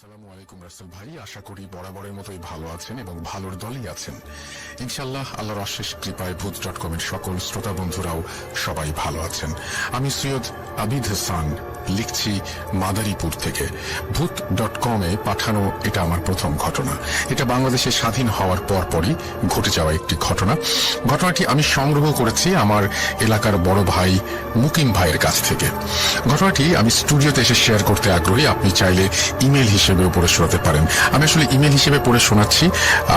আসসালামু আলাইকুম রাসেল ভাই, আশা করি বরাবরের মতোই ভালো আছেন এবং ভালোর দলই আছেন ইনশাআল্লাহ। আল্লাহর অশেষ কৃপায় ভূত.com এর সকল শ্রোতা বন্ধুরাও সবাই ভালো আছেন। আমি সৈয়দ আবিদ হাসান লিখছি মাদারীপুর থেকে। ভূত.com এ পাঠানো এটা আমার প্রথম ঘটনা। এটা বাংলাদেশে স্বাধীন হওয়ার পরপরই ঘটে যাওয়া একটি ঘটনা। ঘটনাটি আমি সংগ্রহ করেছি আমার এলাকার বড় ভাই মুকিম ভাইয়ের কাছ থেকে। ঘটনাটি আমি স্টুডিওতে এসে শেয়ার করতে আগ্রহী। আপনি চাইলে ইমেল হিসেবেও পড়ে শোনাতে পারেন। আমি আসলে ইমেল হিসেবে পড়ে শোনাচ্ছি।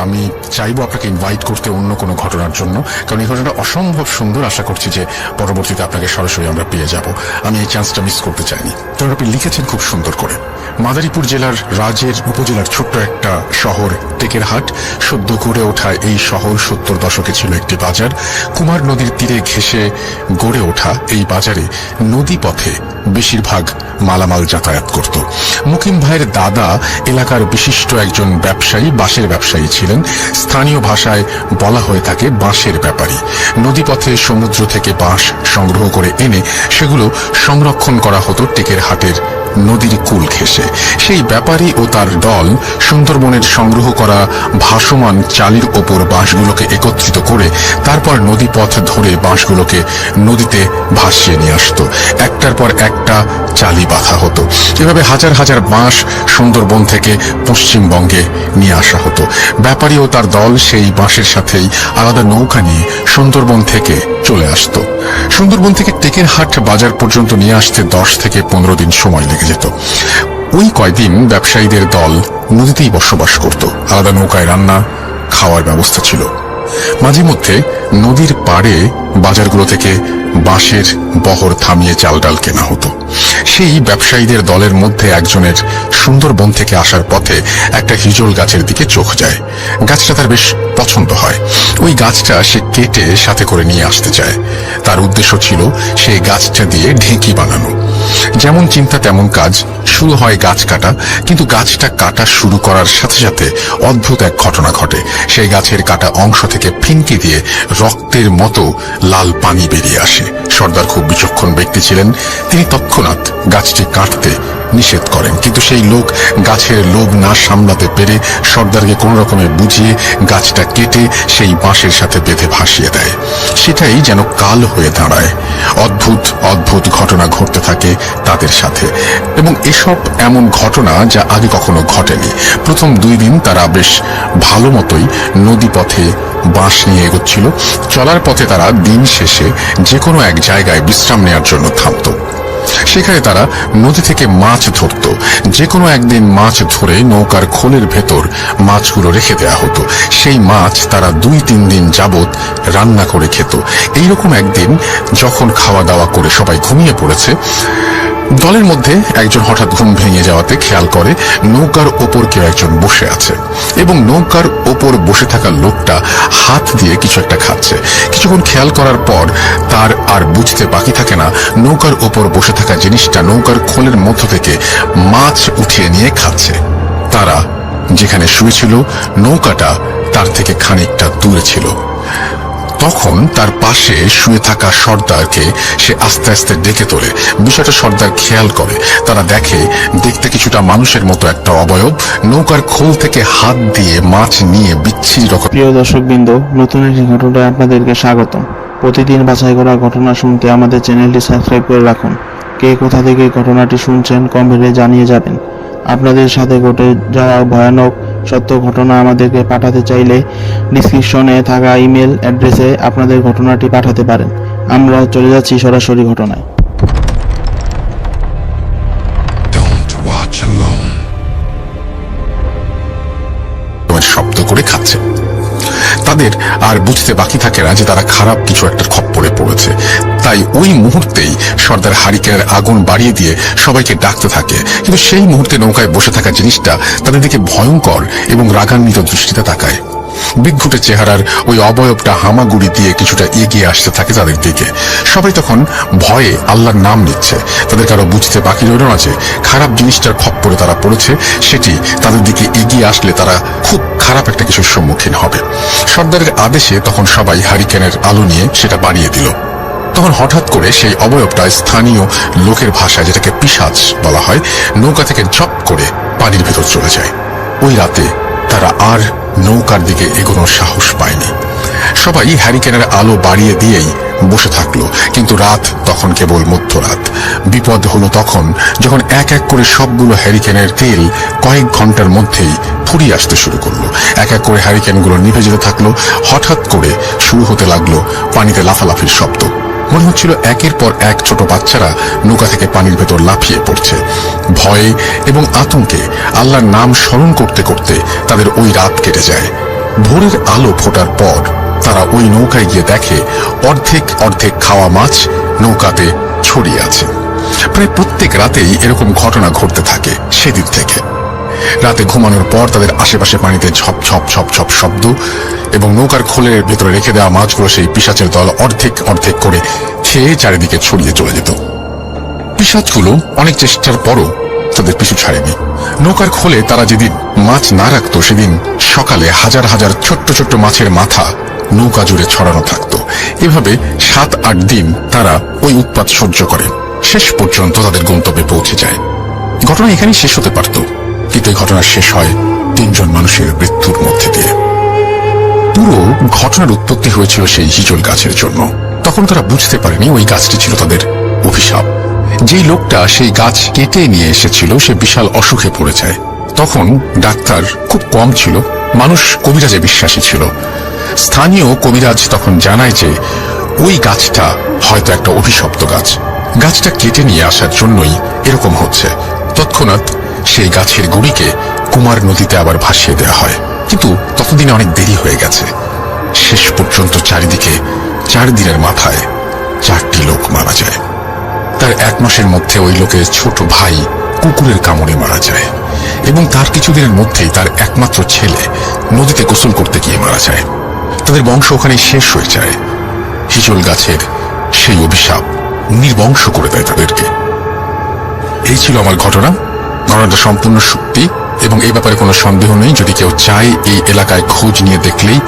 আমি চাইবো আপনাকে ইনভাইট করতে অন্য কোনো ঘটনার জন্য, কারণ এই ঘটনাটা অসম্ভব সুন্দর। আশা করছি যে পরবর্তীতে আপনাকে সরাসরি আমরা পেয়ে যাব। আমি এই চান্সটা মিস করতে চাইনি। কারণ আপনি লিখেছেন খুব সুন্দর করে। মাদারীপুর জেলার রাজের উপজেলার ছোট্ট একটা শহর টেকেরহাট। সদ্য গড়ে ওঠা এই শহর 70 দশকে ছিল একটি বাজার। কুমার নদীর তীরে ঘেঁষে গড়ে ওঠা এই বাজারে নদী পথে বেশিরভাগ মালামাল যাতায়াত করত। মুকিম ভাইয়ের দাদা এলাকার বিশিষ্ট একজন ব্যবসায়ী, বাঁশের ব্যবসায়ী ছিলেন। স্থানীয় ভাষায় বলা হয়ে থাকে বাঁশের ব্যাপারী। নদীপথে সমুদ্র থেকে বাঁশ সংগ্রহ করে এনে সেগুলো সংরক্ষণ করা হতো টেকেরহাটের নদীর কূল ঘেঁষে। সেই ব্যাপারী ও তার দল সুন্দরবনের সংগ্রহ করা ভাসমান চালির ওপর বাঁশগুলোকে একত্রিত করে তারপর নদীপথ ধরে বাঁশগুলোকে নদীতে ভাসিয়ে নিয়ে আসতো। একটার পর একটা চালি বাঁধা হতো। এভাবে হাজার হাজার বাঁশ সুন্দরবন থেকে পশ্চিমবঙ্গে নিয়ে আসা হতো। ব্যাপারী ও তার দল সেই বাঁশের সাথেই আলাদা নৌকা নিয়ে সুন্দরবন থেকে চলে আসতো। সুন্দরবন থেকে টেকেরহাট বাজার পর্যন্ত নিয়ে আসতে 10 থেকে 15 দিন সময় লেগে যেত। ওই কয়দিন ব্যবসায়ীদের দল নদীতেই বসবাস করত। আলাদা নৌকায় রান্না খাওয়ার ব্যবস্থা ছিল। মাঝে মধ্যে নদীর পাড়ে বাজারগুলো থেকে বাঁশের বহর থামিয়ে চাল ডাল কেনা হতো। সেই ব্যবসায়ীদের দলের মধ্যে একজনের সুন্দরবন থেকে আসার পথে একটা হিজল গাছের দিকে চোখ যায়। গাছটা তার বেশ পছন্দ হয়। ওই গাছটা সে কেটে সাথে করে নিয়ে আসতে চায়। তার উদ্দেশ্য ছিল সেই গাছটা দিয়ে ঢেঁকি বানানো। যেমন চিন্তা তেমন কাজ। শুরু হয় গাছ কাটা, কিন্তু গাছটা কাটা শুরু করার সাথে সাথে অদ্ভুত এক ঘটনা ঘটে। সেই গাছের কাটা অংশ থেকে ফিনকি দিয়ে রক্তের মতো লাল পানি বেরিয়ে আসে। সর্দার খুব বিচক্ষণ ব্যক্তি ছিলেন। তিনি তৎক্ষণাৎ গাছটি কাটতে নিষেধ করেন, কিন্তু সেই লোক গাছের লোভ না সামলাতে পেরে সর্দারকে কোন রকমে বুঝিয়ে গাছটা কেটে সেই বাঁশের সাথে বেঁধে ভাসিয়ে দেয়। সেটাই যেন কাল হয়ে দাঁড়ায়। অদ্ভুত অদ্ভুত ঘটনা ঘটতে থাকে তাদের সাথে, এবং এসব এমন ঘটনা যা আগে কখনো ঘটেনি। প্রথম 2 দিন তারা বেশ ভালো মতোই নদী পথে বাঁশ নিয়ে এগোচ্ছিল। চলার পথে তারা দিন শেষে যে কোনো এক জায়গায় বিশ্রাম নেওয়ার জন্য থামত। সেখানে তারা নদী থেকে মাছ ধরত। যে কোনো একদিন মাছ ধরে নৌকার খোলের ভেতর মাছগুলো রেখে দেওয়া হতো। সেই মাছ তারা 2-3 দিন যাবত রান্না করে খেত। এইরকম একদিন যখন খাওয়া দাওয়া করে সবাই ঘুমিয়ে পড়েছে, দলের মধ্যে একজন হঠাৎ ঘুম ভেঙে যাওয়াতে খেয়াল করে নৌকার ওপর কেউ একজন বসে আছে, এবং নৌকার ওপর বসে থাকা লোকটা হাত দিয়ে কিছু একটা খাচ্ছে। কিছুক্ষণ খেয়াল করার পর তার আর বুঝতে বাকি থাকে না নৌকার ওপর বসে থাকা জিনিসটা নৌকার খোলের মধ্য থেকে মাছ উঠিয়ে নিয়ে খাচ্ছে। তারা যেখানে শুয়েছিল নৌকাটা তার থেকে খানিকটা দূরে ছিল। তখন তার পাশে শুয়ে থাকা সর্দারকে সে আস্তে আস্তে ডেকে তোলে। বিষয়টা সর্দার খেয়াল করে। তারা দেখে দেখতে কিছুটা মানুষের মতো একটা অবয়ব নৌকার খোল থেকে হাত দিয়ে মাছ নিয়ে বিচ্ছিরি রকম। প্রিয় দর্শকবৃন্দ, নতুন একটি ঘটনায় আপনাদেরকে স্বাগতম। প্রতিদিন বাছাই করা ঘটনা শুনতে আমাদের চ্যানেলটি সাবস্ক্রাইব করে রাখুন। কে কোথা থেকে ঘটনাটি শুনছেন কমেন্টে জানিয়ে যাবেন। আপনাদের সাথে ঘটে যাওয়া ভয়ানক সত্য ঘটনা আমাদেরকে পাঠাতে চাইলে ডিসক্রিপশনে থাকা ইমেল অ্যাড্রেসে আপনাদের ঘটনাটি পাঠাতে পারেন। আমরা চলে যাচ্ছি সরাসরি ঘটনায়। শব্দ করে খাচ্ছে। তাদের আর বুঝতে বাকি থাকে না যে তারা খারাপ কিছু একটা খপ্পরে পড়েছে। তাই ওই মুহূর্তেই সর্দার হারিকেনের আগুন বাড়িয়ে দিয়ে সবাইকে ডাকতে থাকে। কিন্তু সেই মুহূর্তে নৌকায় বসে থাকা জিনিসটা তাদের দিকে ভয়ঙ্কর এবং রাগান্বিত দৃষ্টিতে তাকায়। বিদ্ঘুটে চেহারার ওই অবয়বটা হামাগুড়ি দিয়ে কিছুটা এগিয়ে আসতে থাকে তাদের দিকে। সবাই তখন ভয়ে আল্লাহর নাম নিচ্ছে। তাদের কারো বুঝতে বাকি রইল না যে খারাপ জিনিসটার খপ্পরে তারা পড়েছে। সেটি তাদের দিকে এগিয়ে আসলে তারা খুব খারাপ একটা কিছুর সম্মুখীন হবে। সর্দারের আদেশে তখন সবাই হারিকেনের আলো নিয়ে সেটা বাড়িয়ে দিল। তখন হঠাৎ করে সেই অবয়বটা স্থানীয় লোকের ভাষায়, যেটাকে পিশাচ বলা হয়, নৌকা থেকে ঝপ করে পানির ভেতর চলে যায়। ওই রাতে তারা আর নৌকার দিকে এগোনোর সাহস পায়নি। সবাই হ্যারিকেনের আলো বাড়িয়ে দিয়েই বসে থাকলো, কিন্তু রাত তখন কেবল মধ্যরাত। বিপদ হলো তখন যখন এক এক করে সবগুলো হ্যারিকেনের তেল কয়েক ঘন্টার মধ্যেই ফুরিয়ে আসতে শুরু করলো। এক এক করে হ্যারিকেনগুলো নিভে যেতে থাকলো। হঠাৎ করে শুরু হতে লাগলো পানিতে লাফালাফির শব্দ। মনে হচ্ছিল একের পর এক ছোট বাচ্চারা নৌকা থেকে পানির ভেতর লাফিয়ে পড়ছে। ভয়ে এবং আতঙ্কে আল্লাহর নাম স্মরণ করতে করতে তাদের ওই রাত কেটে যায়। ভোরের আলো ফোটার পর তারা ওই নৌকায় গিয়ে দেখে অর্ধেক অর্ধেক খাওয়া মাছ নৌকাতে ছড়িয়ে আছে। প্রায় প্রত্যেক রাতেই এরকম ঘটনা ঘটতে থাকে সেদিন থেকে। রাতে ঘুমানোর পর তাদের আশেপাশে পানিতে ঝপ ঝপ ঝপ ঝপ শব্দ, এবং নৌকার খোলের ভেতরে রেখে দেওয়া মাছগুলো সেই পিশাচের দল অর্ধেক অর্ধেক করে খেয়ে চারিদিকে ছড়িয়ে চলে যেত। পিশাচগুলো অনেক চেষ্টার পরও তাদের পিছু ছাড়েনি। নৌকার খোলে তারা যেদিন মাছ না রাখত, সেদিন সকালে হাজার হাজার ছোট্ট ছোট্ট মাছের মাথা নৌকা জুড়ে ছড়ানো থাকতো। এভাবে 7-8 দিন তারা ওই উৎপাত সহ্য করে শেষ পর্যন্ত তাদের গন্তব্যে পৌঁছে যায়। ঘটনা এখানেই শেষ হতে পারত, কিন্তু এই ঘটনা শেষ হয় 3 জন মানুষের মৃত্যুর মধ্যে দিয়ে। পুরো ঘটনার উৎপত্তি হয়েছিল সেই হিজল গাছের জন্য। তখন তারা বুঝতে পারেনি ওই গাছটি ছিল তাদের অভিশাপ। যেই লোকটা সেই গাছ কেটে নিয়ে এসেছিল সে বিশাল অসুখে পড়ে যায়। তখন ডাক্তার খুব কম ছিল, মানুষ কবিরাজে বিশ্বাসী ছিল। স্থানীয় কবিরাজ তখন জানায় যে ওই গাছটা হয়তো একটা অভিশপ্ত গাছ। গাছটা কেটে নিয়ে আসার জন্যই এরকম হচ্ছে। তৎক্ষণাৎ সেই গাছের গুড়িকে কুমার নদীতে আবার ভাসিয়ে দেওয়া হয়, কিন্তু ততদিনে অনেক দেরি হয়ে গেছে। শেষ পর্যন্ত চারিদিকে 4 দিনের মাথায় 4টি লোক মারা যায়। তার 1 মাসের মধ্যে ওই লোকের ছোট ভাই কুকুরের কামড়ে মারা যায়, এবং তার কিছুদিনের মধ্যেই তার একমাত্র ছেলে নদীতে গোসল করতে গিয়ে মারা যায়। তাদের বংশ ওখানে শেষ হয়ে যায়। হিজল গাছের সেই অভিশাপ নির্বংশ করে দেয় তাদেরকে। এই ছিল আমার ঘটনাটা সম্পূর্ণ সত্যি, এবং এই ব্যাপারে কোনো সন্দেহ নেই। যদি কেউ চায় এই এলাকায় খোঁজ নিয়ে দেখলেই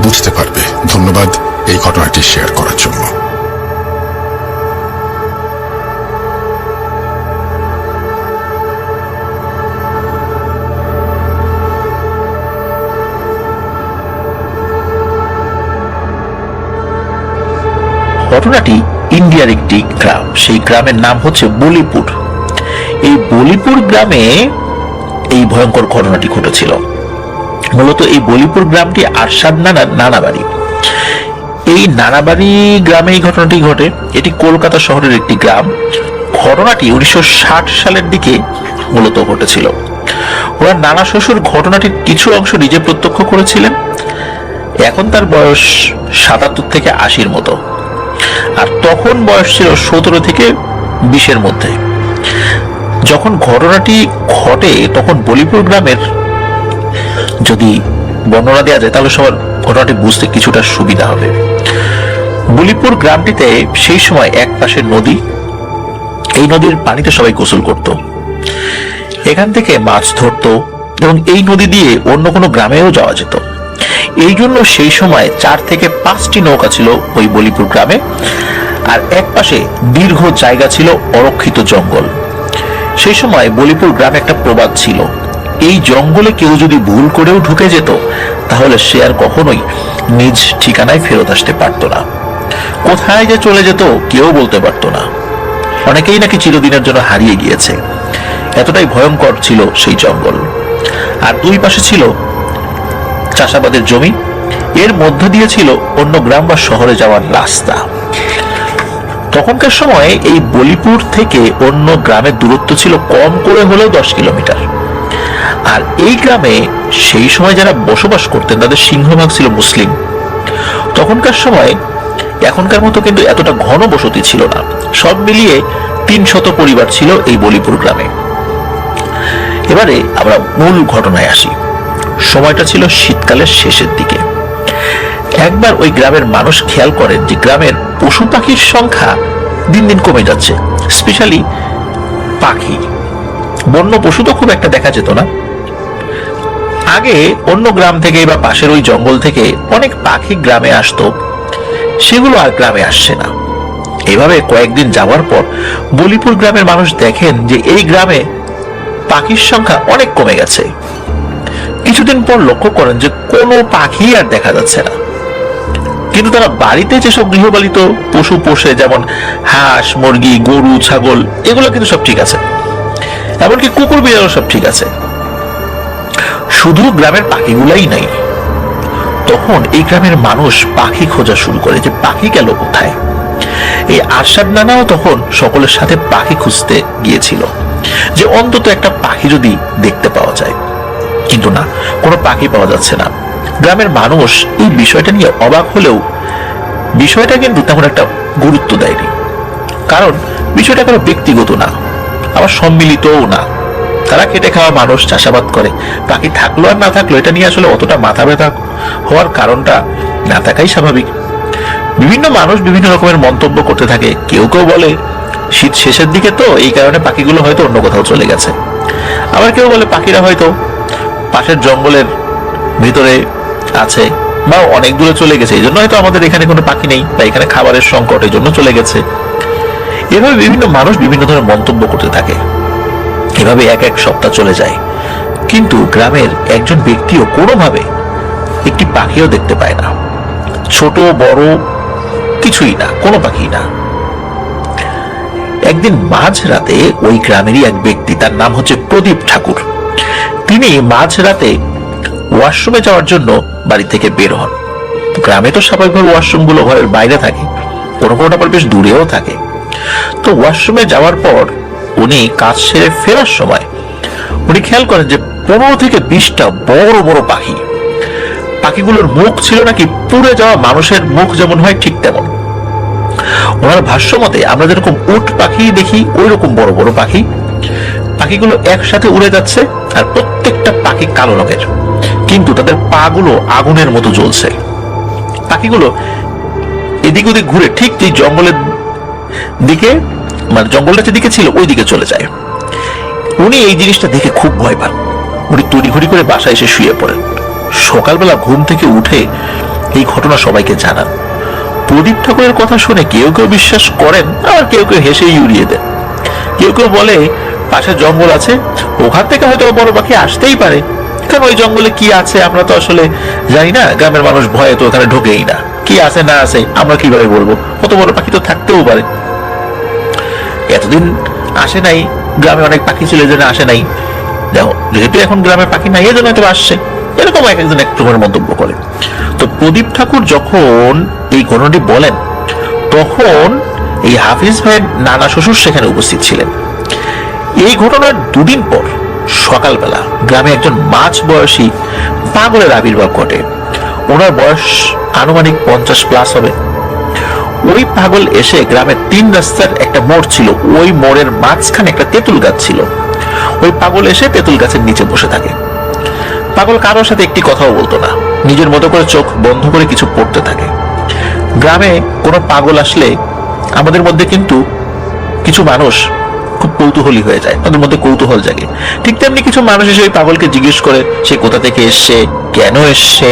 বুঝতে পারবে। ধন্যবাদ এই ঘটনাটি শেয়ার করার জন্য। ঘটনাটি ইন্ডিয়ার একটি গ্রাম, সেই গ্রামের নাম হচ্ছে বলিপুর। এই বলিপুর গ্রামে এই ভয়ঙ্কর ঘটনাটি ঘটেছিল। মূলত এই বলিপুর গ্রামটি আরশাদ নানা বাড়ি। এই নানাবাড়ি গ্রামে এই ঘটনাটি ঘটে। এটি কলকাতা শহরের একটি গ্রাম। ঘটনাটি 1960 সালের দিকে মূলত ঘটেছিল। ওনার নানা শ্বশুর ঘটনাটির কিছু অংশ নিজে প্রত্যক্ষ করেছিলেন। এখন তার বয়স 77 থেকে 80-র মতো, আর তখন বয়স ছিল 17 থেকে 20-এর মধ্যে। যখন ঘটনাটি ঘটে তখন বলিপুর গ্রামের যদি বর্ণনা দেওয়া যায় তাহলে সবার ঘটনাটি বুঝতে কিছুটা সুবিধা হবে। বলিপুর গ্রামটিতে সেই সময় এক পাশে নদী, এই নদীর পানিতে সবাই গোসল করত, এখান থেকে মাছ ধরতো, এবং এই নদী দিয়ে অন্য কোনো গ্রামেও যাওয়া যেত। এই জন্য সেই সময় 4 থেকে 5টি নৌকা ছিল ওই বলিপুর গ্রামে, আর এক পাশে দীর্ঘ জায়গা ছিল অরক্ষিত জঙ্গল। সেই সময় বলিপুর গ্রামে একটা প্রবাদ ছিল, এই জঙ্গলে কেউ যদি ভুল করেও ঢুকে যেত তাহলে সে আর কখনোই নিজ ঠিকানায় ফেরত আসতে পারত না। কোথায় যে চলে যেত কেউ বলতে পারত না। অনেকেই নাকি চিরদিনের জন্য হারিয়ে গিয়েছে, এতটাই ভয়ঙ্কর ছিল সেই জঙ্গল। আর 2 পাশে ছিল চাষাবাদের জমি, এর মধ্য দিয়ে ছিল অন্য গ্রাম বা শহরে যাওয়ার রাস্তা। তখনকার সময়ে এই বলিপুর থেকে অন্য গ্রামের দূরত্ব ছিল কম করে হলেও 10 কিলোমিটার। আর এই গ্রামে সেই সময় যারা বসবাস করতেন তাদের সিংহভাগ ছিল মুসলিম। তখনকার সময় এখনকার মতো কিন্তু এতটা ঘন বসতি ছিল না। সব মিলিয়ে 300 পরিবার ছিল এই বলিপুর গ্রামে। এবারে আমরা মূল ঘটনায় আসি। সময়টা ছিল শীতকালের শেষের দিকে। একবার ওই গ্রামের মানুষ খেয়াল করেন যে গ্রামের পশু পাখির সংখ্যা দিন দিন কমে যাচ্ছে, স্পেশালি পাখি। বন্য পশু তো খুব একটা দেখা যেত না। আগে অন্য গ্রাম থেকে বা পাশের ওই জঙ্গল থেকে অনেক পাখি গ্রামে আসতো, সেগুলো আর গ্রামে আসছে না। এভাবে কয়েকদিন যাওয়ার পর বলিপুর গ্রামের মানুষ দেখেন যে এই গ্রামে পাখির সংখ্যা অনেক কমে গেছে। কিছুদিন পর লক্ষ্য করেন যে কোনো পাখি আর দেখা যাচ্ছে না। কিন্তু তারা বাড়িতে যেসব গৃহপালিত পশু পোষে, যেমন হাঁস, মুরগি, গরু, ছাগল, এগুলো কিন্তু সব ঠিক আছে, এমনকি কুকুর বিড়ালও সব ঠিক আছে, শুধু গ্রামের পাখিগুলাই নাই। তখন এই গ্রামের মানুষ পাখি খোঁজা শুরু করে যে পাখি গেল কোথায়। এই আরশাদ নানাও তখন সকলের সাথে পাখি খুঁজতে গিয়েছিল, যে অন্তত একটা পাখি যদি দেখতে পাওয়া যায়। কিন্তু না, কোনো পাখি পাওয়া যাচ্ছে না। গ্রামের মানুষ এই বিষয়টা নিয়ে অবাক হলেও বিষয়টা কিন্তু তেমন একটা গুরুত্ব দেয়নি, কারণ বিষয়টা কোনো ব্যক্তিগত না, আবার সম্মিলিতও না। তারা খেটে খাওয়া মানুষ, চাষাবাদ করে, পাখি থাকলো আর না থাকলো এটা নিয়ে আসলে অতটা মাথা ব্যথা হওয়ার কারণটা না থাকাই স্বাভাবিক। বিভিন্ন মানুষ বিভিন্ন রকমের মন্তব্য করতে থাকে। কেউ কেউ বলে শীত শেষের দিকে তো এই কারণে পাখিগুলো হয়তো অন্য কোথাও চলে গেছে, আবার কেউ বলে পাখিরা হয়তো পাশের জঙ্গলের ভিতরে আছে বা অনেক দূরে চলে গেছে, এই জন্য হয়তো আমাদের এখানে কোনো পাখি নেই, বা এখানে খাবারের সংকট এই জন্য চলে গেছে। এভাবে বিভিন্ন মানুষ বিভিন্ন ধরনের মন্তব্য করতে থাকে। এভাবে এক এক সপ্তাহ চলে যায়, কিন্তু গ্রামের একজন ব্যক্তিও কোনোভাবে একটি পাখিও দেখতে পায় না। ছোট বড় কিছুই না, কোনো পাখি না। একদিন মাঝরাতে ওই গ্রামেরই এক ব্যক্তি, তার নাম হচ্ছে প্রদীপ ঠাকুর, তিনি মাঝরাতে ওয়াশরুমে যাওয়ার জন্য বাড়ি থেকে বের হন। গ্রামে তো স্বাভাবিকভাবে ওয়াশরুম গুলো ঘরের বাইরে থাকে, কোনো কোনোটা আবার বেশ দূরেও থাকে। তো ওয়াশরুমে যাওয়ার পর উনি কাজ সেরে ফেরার সময় উনি খেয়াল করেন যে 15 থেকে 20টা বড় বড় পাখি। পাখিগুলোর মুখ ছিল নাকি পুড়ে যাওয়া মানুষের মুখ যেমন হয় ঠিক তেমন। ওনার ভাষ্য মতে আমরা যেরকম উট পাখি দেখি ওই রকম বড় বড় পাখি। পাখিগুলো একসাথে উড়ে যাচ্ছে, আর প্রত্যেকটা পাখি কালো রঙের, কিন্তু তাদের পা গুলো আগুনের মতো জ্বলছে। পাখিগুলো এদিক ওদিক ঘুরে ঠিক যে জঙ্গলের দিকে, মানে জঙ্গলটা যেদিকে ছিল ওই দিকে চলে যায়। উনি এই জিনিসটা দেখে খুব ভয় পান। উনি তড়িঘড়ি করে বাসায় এসে শুয়ে পড়েন। সকালবেলা ঘুম থেকে উঠে এই ঘটনা সবাইকে জানান। প্রদীপ ঠাকুরের কথা শুনে কেউ কেউ বিশ্বাস করেন, আবার কেউ কেউ হেসেই উড়িয়ে দেন। কেউ কেউ বলে পাশে জঙ্গল আছে, ওখান থেকে হয়তো বড় পাখি আসতেই পারে, কারণ ওই জঙ্গলে কি আছে আমরা তো আসলে জানি না। গ্রামের মানুষ ভয়ে তো ওখানে ঢোকেই না, কি আছে না আছে আমরা কিভাবে বলবো, কত বড় পাখি তো থাকতেও পারে। এতদিন আসে নাই, গ্রামে অনেক পাখি ছিল যেন আসে নাই, দেখো যেহেতু এখন গ্রামে পাখি নাই এজন্য হয়তো আসছে, এরকম এক একজন এক রকমের মন্তব্য করে। তো প্রদীপ ঠাকুর যখন এই ঘটনাটি বলেন, তখন এই হাফিজ ভাইয়ের নানা শ্বশুর সেখানে উপস্থিত ছিলেন। এই ঘটনার 2 দিন পর সকালবেলা গ্রামে একজন মাঝ বয়সী পাগলের আবির্ভাব ঘটে। ওনার বয়স আনুমানিক 50+ হবে। ওই পাগল এসে গ্রামের 3 রাস্তার একটা মোড় ছিল, ওই মোড়ের মাঝখানে একটা তেঁতুল গাছ ছিল। ওই পাগল এসে তেঁতুল গাছের নিচে বসে থাকে। পাগল কারোর সাথে একটি কথাও বলতো না, নিজের মতো করে চোখ বন্ধ করে কিছু পড়তে থাকে। গ্রামে কোনো পাগল আসলে আমাদের মধ্যে কিন্তু কিছু মানুষ খুব কৌতূহলী হয়ে যায়, তাদের মধ্যে কৌতূহল জাগে। ঠিক তেমনি কিছু মানুষ এসে ওই পাগলকে জিজ্ঞেস করে সে কোথা থেকে এসছে, কেন এসছে,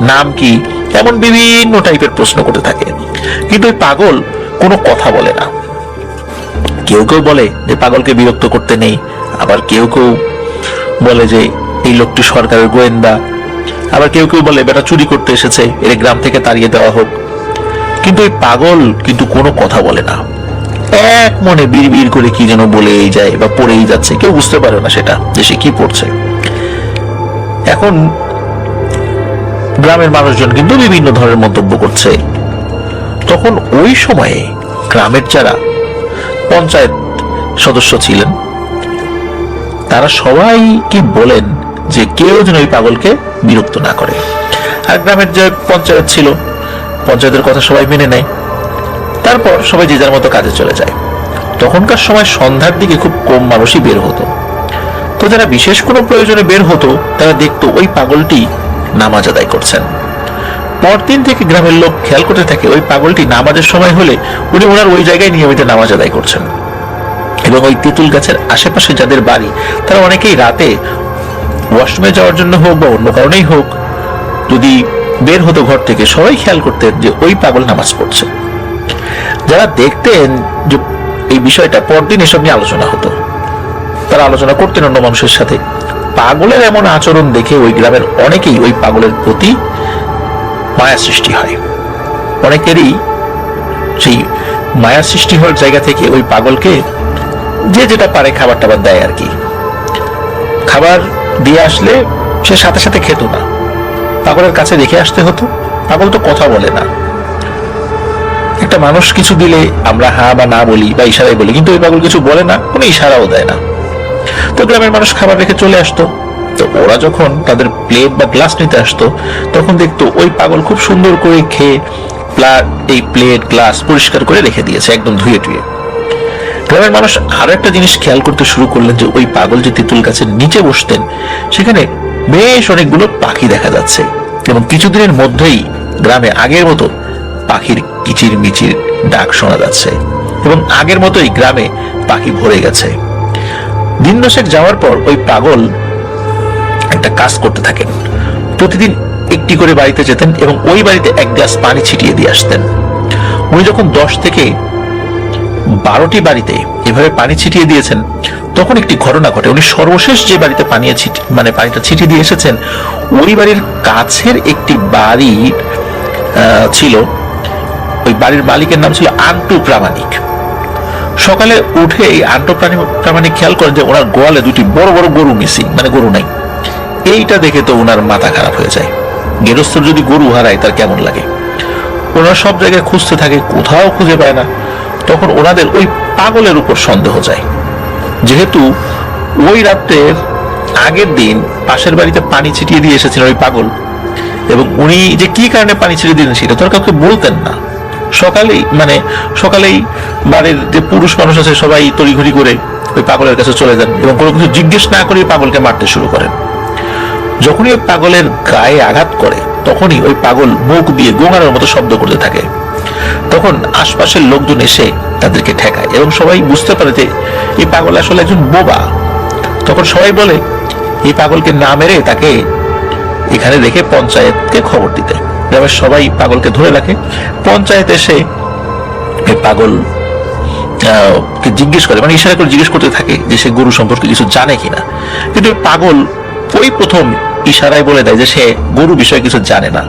নাম কি, এমন বিভিন্ন টাইপের প্রশ্ন করতে থাকে। কিন্তু ওই পাগল কোনো কথা বলে না। কেউ কেউ বলে যে পাগলকে বিরক্ত করতে নেই, আবার কেউ কেউ বলে যে এই লোকটি সরকারের গোয়েন্দা, আবার কেউ কেউ বলে বেটা চুরি করতে এসেছে, এর গ্রাম থেকে তাড়িয়ে দেওয়া হোক। কিন্তু এই পাগল কিন্তু কোনো কথা বলে না, এক মনে বিড়বিড় করে কি যেন বলেই যায় বা পড়েই যাচ্ছে, কেউ বুঝতে পারে না সেটা যে সে কি পড়ছে। এখন গ্রামের মানুষজন কিন্তু বিভিন্ন ধরনের মন্তব্য করছে। তখন ওই সময়ে গ্রামের যারা পঞ্চায়েত সদস্য ছিলেন তারা সবাইকে বলেন যে কেউ যেন ওই পাগলকে বিরক্ত না করে। আর গ্রামের যে পঞ্চায়েত ছিল, পঞ্চায়েতের কথা সবাই মেনে নেয়। তারপর সবাই যে যার মতো কাজে চলে যায়। তখনকার সময় সন্ধ্যার দিকে খুব কম মানুষই বের হতো। তো যারা বিশেষ কোনো প্রয়োজনে বের হতো তারা দেখতো ওই পাগলটি নামাজ আদায় করছেন। পরদিন থেকে গ্রামের লোক খেয়াল করতে থাকে ওই পাগলটি নামাজের সময় হলে উনি ওনার ওই জায়গায় নিয়মিত নামাজ আদায় করছেন। এবং ওই তেঁতুল গাছের আশেপাশে যাদের বাড়ি তারা অনেকেই রাতে ওয়াশরুমে যাওয়ার জন্য হোক বা অন্য কারণেই হোক যদি বের হতো ঘর থেকে, সবাই খেয়াল করতেন যে ওই পাগল নামাজ পড়ছে। যারা দেখতেন যে এই বিষয়টা, পরদিন এসব নিয়ে আলোচনা হতো। তারা আলোচনা করতেন অন্য মানুষের সাথে। পাগলের এমন আচরণ দেখে ওই গ্রামের অনেকেই ওই পাগলের প্রতি মায়া সৃষ্টি হয়। অনেকেরই সেই মায়া সৃষ্টি হওয়ার জায়গা থেকে ওই পাগলকে যে যেটা পারে খাবার টাবার দেয় আর কি। খাবার দিয়ে আসলে সে সাথে সাথে খেত না, পাগলের কাছে রেখে আসতে হতো। পাগল তো কথা বলে না, একটা মানুষ কিছু দিলে আমরা হ্যাঁ বা না বলি বা ইশারায় বলি, কিন্তু ওই পাগল কিছু বলে না, কোনো ইশারাও দেয় না। তো গ্রামের মানুষ খাবার রেখে চলে আসতো। তো ওরা যখন তাদের প্লেট বা গ্লাস নিতে আসতো তখন দেখতো ওই পাগল খুব সুন্দর করে খেয়ে এই প্লেট গ্লাস পরিষ্কার করে রেখে দিয়েছে, একদম ধুয়ে টুয়ে। গ্রামের মানুষ আরো একটা জিনিস খেয়াল করতে শুরু করলেন যে ওই পাগল যে তেঁতুল গাছের নিচে বসতেন সেখানে বেশ অনেকগুলো পাখি দেখা যাচ্ছে, এবং কিছুদিনের মধ্যেই গ্রামে আগের মতো পাখির কিচির মিচির ডাক শোনা যাচ্ছে, এবং আগের মতোই গ্রামে পাখি ভরে গেছে। দিন দশেক যাওয়ার পর ওই পাগল একটা কাজ করতে থাকেন। প্রতিদিন একটি করে বাড়িতে যেতেন এবং ওই বাড়িতে এক গ্লাস পানি ছিটিয়ে দিয়ে আসতেন। উনি যখন 10 থেকে 12টি বাড়িতে এভাবে পানি ছিটিয়ে দিয়েছেন তখন একটি ঘটনা ঘটে। উনি সর্বশেষ যে বাড়িতে পানিটা ছিটিয়ে দিয়ে এসেছেন ওই বাড়ির কাছের একটি বাড়ি ছিল, ওই বাড়ির মালিকের নাম ছিল আন্টু প্রামাণিক। সকালে উঠে এই আন্টু প্রামাণিক খেয়াল করেন যে ওনার গোয়ালে 2টি বড় বড় গরু মিসিং, মানে গরু নাই। এইটা দেখে তো ওনার মাথা খারাপ হয়ে যায়। গেরস্থ যদি গরু হারায় তার কেমন লাগে। ওনারা সব জায়গায় খুঁজতে থাকে, কোথাও খুঁজে পায় না। তখন ওনাদের ওই পাগলের উপর সন্দেহ যায়, যেহেতু ওই রাতের আগের দিন পাশের বাড়িতে পানি ছিটিয়ে দিয়ে এসেছিলেন ওই পাগল, এবং উনি যে কি কারণে পানি ছিটিয়ে দিলেন সেটা তো আর কাউকে বলতেন না। সকালেই বাড়ির যে পুরুষ মানুষ আছে সবাই তড়িঘড়ি করে ওই পাগলের কাছে চলে যান এবং কোনো কিছু জিজ্ঞেস না করে পাগলকে মারতে শুরু করেন। যখনই ওই পাগলের গায়ে আঘাত করে তখনই ওই পাগল মুখ দিয়ে গোঙানোর মতো শব্দ করতে থাকে। তখন আশপাশের লোকজন এসে তাদেরকে ঠেকায় এবং সবাই বুঝতে পারে যে এই পাগল আসলে একজন বোবা। তখন সবাই বলে এই পাগলকে না মেরে তাকে এখানে রেখে পঞ্চায়েতকে খবর দিতে। গ্রামের সবাই পাগলকে ধরে রাখে। পঞ্চায়েত এসে এই পাগল জিজ্ঞেস করে, মানে ইশারা করে জিজ্ঞেস করতে থাকে যে সে গরু সম্পর্কে কিছু জানে কিনা। কিন্তু পাগল ওই প্রথম ইশারায় বলে দেয় যে সে গরু বিষয়ে কিছু জানে না,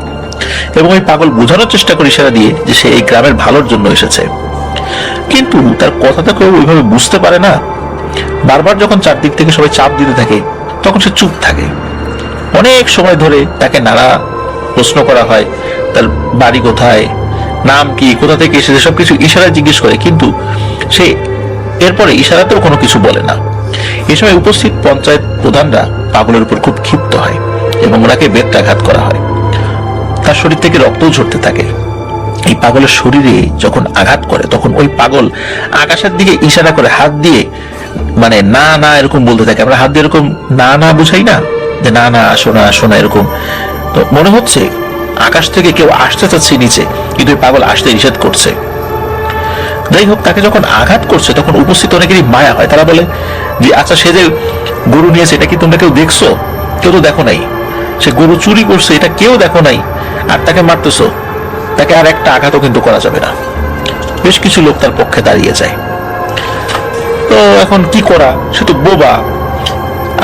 এবং ওই পাগল বোঝানোর চেষ্টা করে ইশারা দিয়ে যে সে এই গ্রামের ভালোর জন্য এসেছে। কিন্তু তার কথাটা কেউ ওইভাবে বুঝতে পারে না। বারবার যখন চারদিক থেকে সবাই চাপ দিতে থাকে তখন সে চুপ থাকে। অনেক সময় ধরে তাকে নানা প্রশ্ন করা হয়, তার বাড়ি কোথায়, নাম কি, কোথা থেকে এসেছে, সবকিছু ইশারায় জিজ্ঞেস করে, কিন্তু সে এরপরে ইশারাতেও কোনো কিছু বলে না। এই সময় উপস্থিত পঞ্চায়েত প্রধানরা পাগলের উপর খুব ক্ষিপ্ত হয় এবং ওনাকে বেত্রাঘাত করা হয়। তার শরীর থেকে রক্তও ঝরতে থাকে। এই পাগলের শরীরে যখন আঘাত করে তখন ওই পাগল আকাশের দিকে ইশারা করে হাত দিয়ে, মানে না না এরকম বলতে থাকে। আমরা হাত দিয়ে এরকম না না বুঝাই না, যে না না আসো না আসো না এরকম। তো মনে হচ্ছে আকাশ থেকে কেউ আসতে চাচ্ছে নিচে, কিন্তু ওই পাগল আসতে নিষেধ করছে। যাই হোক, তাকে যখন আঘাত করছে তখন উপস্থিত অনেকেরই মায়া হয়। তারা বলে যে আচ্ছা, সে যে গরু নিয়েছে এটা কি তোমরা কেউ দেখছো? কেউ তো দেখো নাই। সে গরু চুরি করছে এটা কেউ দেখো নাই, আর তাকে মারতেছো। তাকে আর একটা আঘাতও কিন্তু করা যাবে না। বেশ কিছু লোক তার পক্ষে দাঁড়িয়ে যায়। তো এখন কি করা? সে তো বোবা,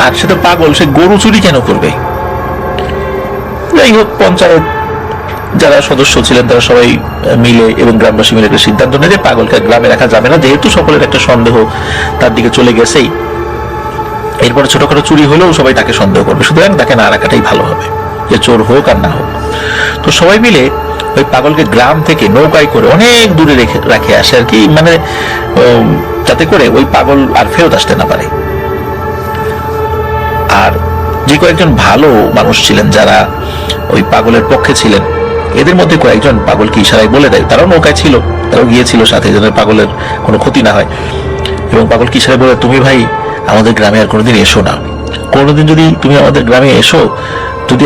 আর সে তো পাগল, সে গরু চুরি কেন করবে? যাই হোক, পঞ্চায়েত যারা সদস্য ছিলেন তারা সবাই মিলে এবং গ্রামবাসী মিলে একটা সিদ্ধান্ত নেয় যে পাগলকে গ্রামে রাখা যাবে না, যেহেতু সকলের একটা সন্দেহ তার দিকে চলে গেছেই। এরপরে ছোটখাটো চুরি হলেও সবাই তাকে সন্দেহ করবে, সুতরাং তাকে না রাখাটাই ভালো হবে, যে চোর হোক আর না হোক। তো সবাই মিলে ওই পাগলকে গ্রাম থেকে নৌকায় করে অনেক দূরে রাখে আসে আর কি, মানে যাতে করে ওই পাগল আর ফেরত আসতে না পারে। আর যে কয়েকজন ভালো মানুষ ছিলেন যারা ওই পাগলের পক্ষে ছিলেন, এদের মধ্যে কয়েকজন পাগলকে ইশারায় বলে দেয়, তারাও নৌকায় ছিল, তারাও গিয়েছিল সাথে, যেন পাগলের কোনো ক্ষতি না হয়। এবং পাগলকে ইশারায় বলে, তুমি ভাই আমাদের গ্রামে আর কোনোদিন এসো না। কোনোদিন যদি তুমি আমাদের গ্রামে এসো যদি,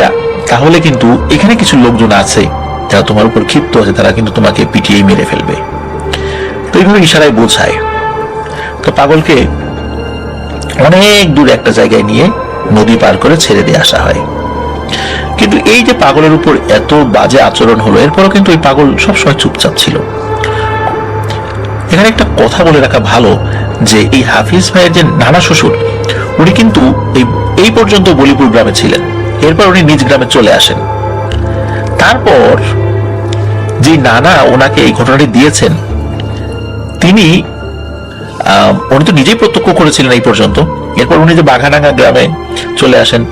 তাহলে কিন্তু এখানে কিছু লোকজন আছে যারা তোমার উপর ক্ষিপ্ত আছে, তারা কিন্তু তোমাকে পিটিয়ে মেরে ফেলবে। তো এইভাবে ইশারায় বোঝায়। তো পাগলকে অনেক দূরে একটা জায়গায় নিয়ে নদী পার করে ছেড়ে দিয়ে আসা হয়। কিন্তু এই যে পাগলের উপর এত বাজে আচরণ হলো, এরপরও কিন্তু ওই পাগল সবসময় চুপচাপ ছিল। এখানে একটা কথা বলে রাখা ভালো যে এই হাফিজ ভাইয়ের যে নানা শ্বশুর, উনি কিন্তু এই পর্যন্ত বলিপুর গ্রামে ছিলেন। এরপর উনি নিজ গ্রামে চলে আসেন। তারপর যে নানা ওনাকে এই ঘটনাটি দিয়েছেন, উনি তো নিজেই প্রত্যক্ষ করেছিলেন এই পর্যন্ত। এরপর উনি যে বাঘাডাঙ্গা গ্রামে চলে আসেন,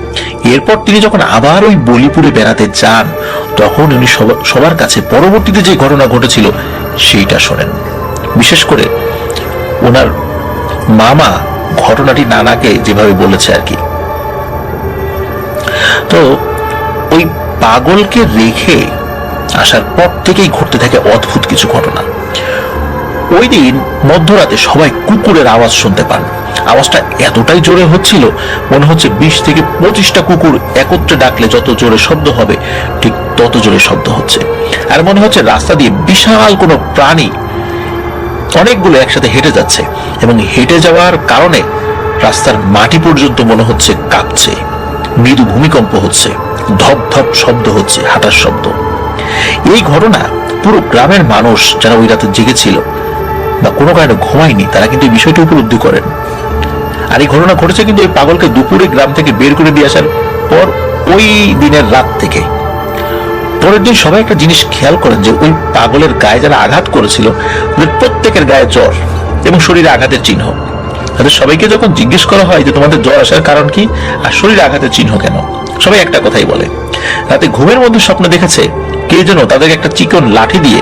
এরপর তিনি যখন আবার ওই বলিপুরে বেড়াতে যান, তখন উনি সবার কাছে পরবর্তীতে যে ঘটনা ঘটেছিল সেইটা শোনেন। বিশেষ করে ওনার মামা ঘটনাটি নানাকে যেভাবে বলেছে আর কি। তো ওই পাগলকে রেখে আসার পর থেকেই ঘটতে থাকে অদ্ভুত কিছু ঘটনা। ওই দিন মধ্যরাতে সবাই কুকুরের আওয়াজ শুনতে পান। আওয়াজটা এতটাই জোরে হচ্ছিল, মনে হচ্ছে 20 থেকে 25টা কুকুর একত্রে ডাকলে যত জোরে শব্দ হবে ঠিক তত জোরে শব্দ হচ্ছে। আর মনে হচ্ছে রাস্তা দিয়ে বিশাল কোনো প্রাণী অনেকগুলো একসাথে হেঁটে যাচ্ছে, এবং হেঁটে যাওয়ার কারণে রাস্তার মাটি পর্যন্ত মনে হচ্ছে কাঁপছে, মৃদু ভূমিকম্প হচ্ছে, ধপ ধপ শব্দ হচ্ছে, হাঁটার শব্দ। এই ঘটনা পুরো গ্রামের মানুষ যারা ওই রাতে জেগেছিল বা কোনো কারণে ঘুমায়নি, তারা কিন্তু এই বিষয়টি উপলব্ধি করেন। আর এই ঘটনা ঘটেছে কিন্তু ওই পাগলকে দুপুরে গ্রাম থেকে বের করে দিয়ে আসার পর, ওই দিনের রাত থেকে। পরের দিন সবাই একটা জিনিস খেয়াল করেন যে ওই পাগলের গায়ে যারা আঘাত করেছিল ওদের প্রত্যেকের গায়ে জ্বর এবং শরীরে আঘাতের চিহ্ন। তাদের সবাইকে যখন জিজ্ঞেস করা হয় যে তোমাদের জ্বর আসার কারণ কি আর শরীরে আঘাতের চিহ্ন কেন, সবাই একটা কথাই বলে, রাতে ঘুমের মধ্যে স্বপ্ন দেখেছে কে যেন তাদেরকে একটা চিকন লাঠি দিয়ে,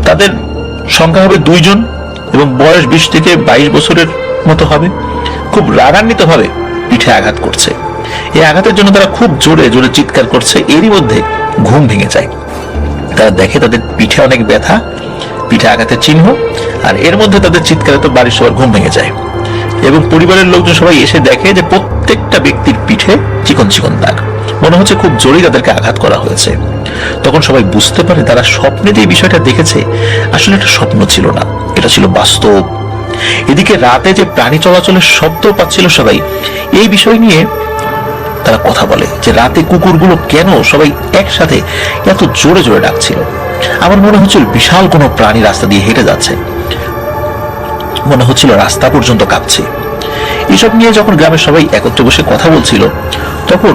তাদের সংখ্যা হবে 2 জন এবং বয়স 20 থেকে 22 বছরের মতো হবে, খুব রাগান্বিত ভাবে পিঠে আঘাত করছে। এই আঘাতের জন্য তারা খুব জোরে জোরে চিৎকার করছে। এরই মধ্যে ঘুম ভেঙে যায়। তারা দেখে তাদের পিঠে অনেক ব্যথা, পিঠে আঘাতের চিহ্ন, আর এর মধ্যে তাদের চিৎকারে তো বাড়ির সবার ঘুম ভেঙে যায়। এবং পরিবারের লোকজন সবাই এসে দেখে যে প্রত্যেকটা ব্যক্তির পিঠে চিকন চিকন দাগ, মনে হচ্ছে খুব জোরেই তাদেরকে আঘাত করা হয়েছে। তখন সবাই বুঝতে পারে তারা স্বপ্নে যে বিষয়টা দেখেছে আসলে একটা স্বপ্ন ছিল না, এটা ছিল বাস্তব। এদিকে রাতে যে প্রাণী চলাচলের শব্দ পাচ্ছিল সবাই, এই বিষয় নিয়ে তারা কথা বলে যে রাতে কুকুরগুলো কেন সবাই একসাথে এত জোরে জোরে ডাকছিল। আমার মনে হচ্ছিল বিশাল কোনো প্রাণী রাস্তা দিয়ে হেঁটে যাচ্ছে, মনে হচ্ছিল রাস্তা পর্যন্ত কাঁপছে। এসব নিয়ে যখন গ্রামের সবাই একত্রে বসে কথা বলছিল, তখন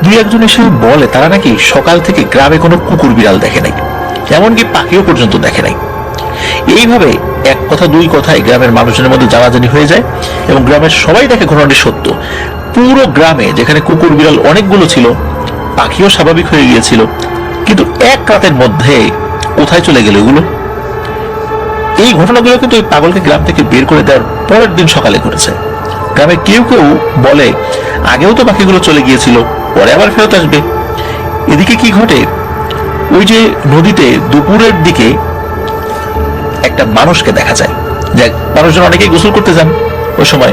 2-1 এসে বলে তারা নাকি সকাল থেকে গ্রামে কোনো কুকুর বিড়াল দেখে নাই, এমনকি পাখিও পর্যন্ত দেখে নাই। এইভাবে 1 কথা 2 কথায় গ্রামের মানুষজনের মধ্যে জানাজানি হয়ে যায় এবং গ্রামের সবাই দেখে ঘটনাটি সত্য। পুরো গ্রামে যেখানে কুকুর বিড়াল অনেকগুলো ছিল, পাখিও স্বাভাবিক হয়ে গিয়েছিল, কিন্তু 1 রাতের মধ্যে কোথায় চলে গেল এগুলো? এই ঘটনাগুলো কিন্তু ওই পাগলকে গ্রাম থেকে বের করে দেওয়ার পরের দিন সকালে ঘটেছে। গ্রামে কেউ কেউ বলে আগেও তো পাখিগুলো চলে গিয়েছিল, পরে আবার ফেরত আসবে। এদিকে কি ঘটে, ওই যে নদীতে দুপুরের দিকে একটা মানুষকে দেখা যায়, যে মানুষজন অনেকেই গোসল করতে যান। ওই সময়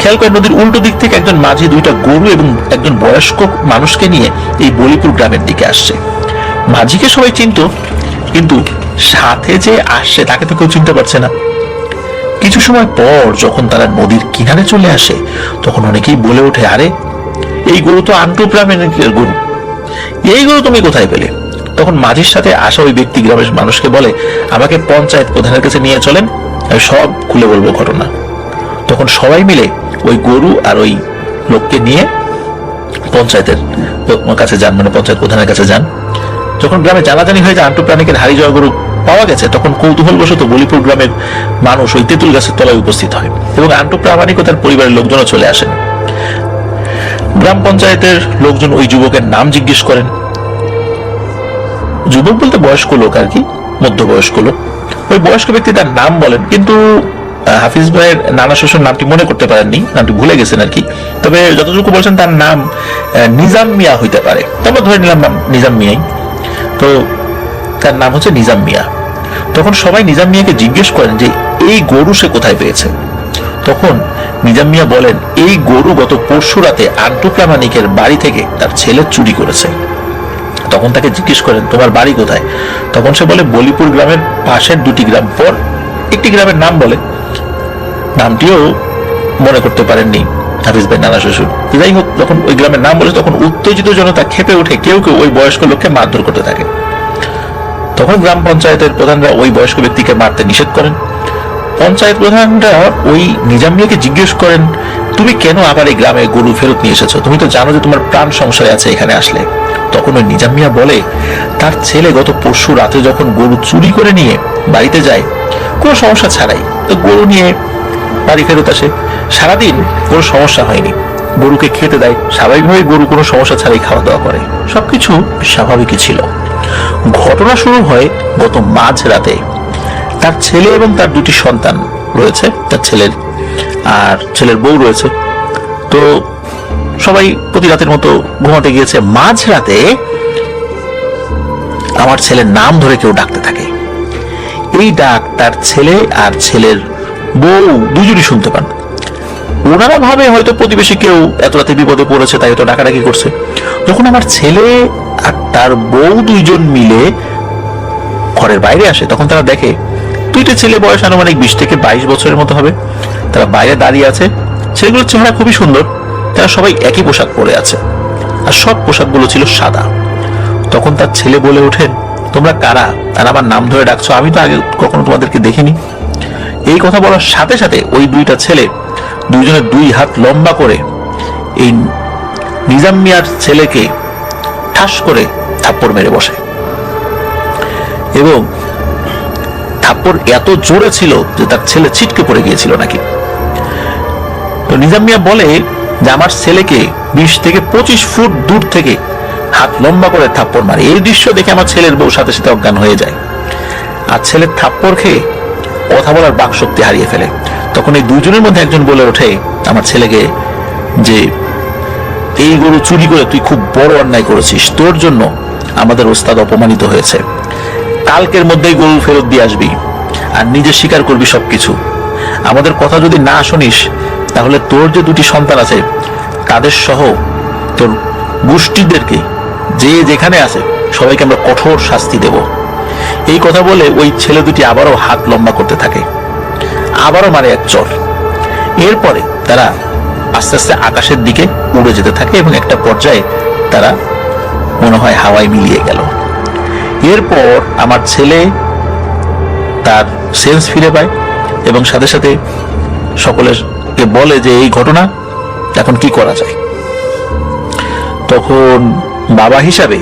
খেয়াল করে নদীর উল্টো দিক থেকে একজন মাঝি 2টা গরু এবং একজন বয়স্ক মানুষকে নিয়ে এই বলিপুর গ্রামের দিকে আসছে। মাঝিকে সবাই চিনত, কিন্তু সাথে যে আসছে তাকে তো কেউ চিনতে পারছে না। কিছু সময় পর যখন তারা নদীর কিনারে চলে আসে, তখন অনেকেই বলে ওঠে, আরে এই গরু তো আন্টু গ্রামের গরু, এই গরু তুমি কোথায় পেলে? তখন মাঝির সাথে আসা ওই ব্যক্তি গ্রামের মানুষকে বলে, আমাকে পঞ্চায়েত প্রধানের কাছে নিয়ে চলেন, আমি সব খুলে বলবো ঘটনা। তখন সবাই মিলে ওই গরু আর ওই লোককে নিয়ে পঞ্চায়েতের কাছে যান, মানে পঞ্চায়েত প্রধানের কাছে যান। যখন গ্রামে জানাজানি হয়ে যায় আন্টু প্রাণীকের হারিয়ে যাওয়া গরু পাওয়া গেছে, তখন কৌতূহলবশত বলিপুর গ্রামের মানুষ ওই তেঁতুল গাছের তলায় উপস্থিত হয় এবং আন্টু প্রামাণিক ও তার পরিবারের লোকজনও চলে আসেন। গ্রাম পঞ্চায়েতের লোকজন ওই যুবকের নাম জিজ্ঞেস করেন। যুবক বলতে বয়স্ক লোক আর কি, মধ্যবয়স্ক লোক। ওই বয়স্ক ব্যক্তি তার নাম বলেন, কিন্তু হাফিজ ভাইয়ের নানা শ্বশুর নামটি মনে করতে পারেননি, নামটি ভুলে গেছেন আর কি। তবে যতটুকু বলছেন তার নাম নিজাম মিয়া হইতে পারে, তবে ধরে নিলাম নাম নিজাম মিয়াই। তো তার নাম হচ্ছে নিজাম মিয়া। তখন সবাই নিজাম মিয়াকে জিজ্ঞেস করেন যে এই গরু সে কোথায় পেয়েছে। তখন নিজাম মিয়া বলেন, এই গরু গত পরশু রাতে আন্টু প্রামাণিকের বাড়ি থেকে তার ছেলে চুরি করেছে। তখন তাকে জিজ্ঞেস করেন, তোমার বাড়ি কোথায়? তখন সে বলে, বলিপুর গ্রামের পাশের 2টি গ্রাম পর একটি গ্রামের নাম বলে। নামটিও মনে করতে পারেননি হাফিজ ভাই নানা শ্বশুর। যাই হোক, যখন ওই গ্রামের নাম বলে তখন উত্তেজিত জনতা খেপে উঠে কেউ কেউ ওই বয়স্ক লোককে মারধর করতে থাকে। তখন গ্রাম পঞ্চায়েতের প্রধানরা ওই বয়স্ক ব্যক্তিকে মারতে নিষেধ করেন। পঞ্চায়েত প্রধানরা ওই নিজাম মিয়াকে জিজ্ঞেস করেন, তুমি কেন আবার এই গ্রামে গরু ফেরত নিয়ে এসেছো? তুমি তো জানো যে তোমার প্রাণ সংশয় আছে এখানে আসলে। তখন ওই নিজাম মিয়া বলে, তার ছেলে গত পরশু রাতে যখন গরু চুরি করে নিয়ে বাড়িতে যায় কোনো সমস্যা ছাড়াই, তো গরু নিয়ে বাড়ি ফেরত আসে, সারাদিন কোনো সমস্যা হয়নি, গরুকে খেতে দেয়, স্বাভাবিকভাবে গরু কোনো সমস্যা ছাড়াই খাওয়া দাওয়া করে, সবকিছু স্বাভাবিকই ছিল। ঘটনা শুরু হয় গত মাঝরাতে। তার ছেলে এবং তার দুটি সন্তান রয়েছে, তার ছেলের বউ রয়েছে, তো সবাই প্রতি রাতের মতো ঘুমাতে গিয়েছে। মাঝরাতে আমার ছেলের নাম ধরে কেউ ডাকতে থাকে। এই ডাক তার ছেলে আর ছেলের বউ দুজনই শুনতে পান। ওনারা ভাবে হয়তো প্রতিবেশী কেউ এত রাতে বিপদে পড়েছে, তাই হয়তো ডাকাডাকি করছে। যখন আমার ছেলে আর তার বউ দুইজন মিলে ঘরের বাইরে আসে, তখন তারা দেখে দুইটা ছেলে, বয়স আনুমানিক 20 থেকে 22 বছরের মতো হবে, তারা বাইরে দাঁড়িয়ে আছে। ছেলেগুলোর চেহারা খুবই সুন্দর, তারা সবাই একই পোশাক পরে আছে, আর সব পোশাকগুলো ছিল সাদা। তখন তার ছেলে বলে ওঠেন, তোমরা কারা আর আমার নাম ধরে ডাকছো? আমি তো আগে কখনো তোমাদেরকে দেখিনি। এই কথা বলার সাথে সাথে ওই দুইটা ছেলে দুইজনের 2 হাত লম্বা করে এই নিজাম মিয়ার ছেলেকে ঠাস করে থাপ্পড় মেরে বসে, এবং থাপ্পড় এত জোরে ছিল যে তার ছেলে ছিটকে পড়ে গিয়েছিল নাকি। তো নিজাম মিয়া বলে যে আমার ছেলেকে 20 থেকে 25 ফুট দূর থেকে হাত লম্বা করে থাপ্পড় মারে। এই দৃশ্য দেখে আমার ছেলের বউ সাথে সাথে অজ্ঞান হয়ে যায়, আর ছেলের থাপ্পড় খেয়ে কথা বলার বাকশক্তি হারিয়ে ফেলে। তখন এই দুজনের মধ্যে একজন বলে ওঠে আমার ছেলেকে যে এই গরু চুরি করে তুই খুব বড় অন্যায় করেছিস, তোর জন্য আমাদের ওস্তাদ অপমানিত হয়েছে, কালকের মধ্যেই গরু ফেরত দিয়ে আসবি আর নিজে স্বীকার করবি সবকিছু। আমাদের কথা যদি না শুনিস তাহলে তোর যে দুটি সন্তান আছে তাদের সহ তোর গোষ্ঠীদেরকে যে যেখানে আছে সবাইকে আমরা কঠোর শাস্তি দেব। এই কথা বলে ওই ছেলে দুটি আবারও হাত লম্বা করতে থাকে, আবারও মারে এক চর। এরপরে তারা আস্তে আস্তে আকাশের দিকে উড়ে যেতে থাকে এবং একটা পর্যায়ে তারা মনে হয় হাওয়ায় মিলিয়ে গেল। এরপর আমার ছেলে তার সেন্স ফিরে পায় এবং সাথে সাথে সকলকে বলে যে এই ঘটনা এখন কি করা যায়। তখন বাবা হিসাবে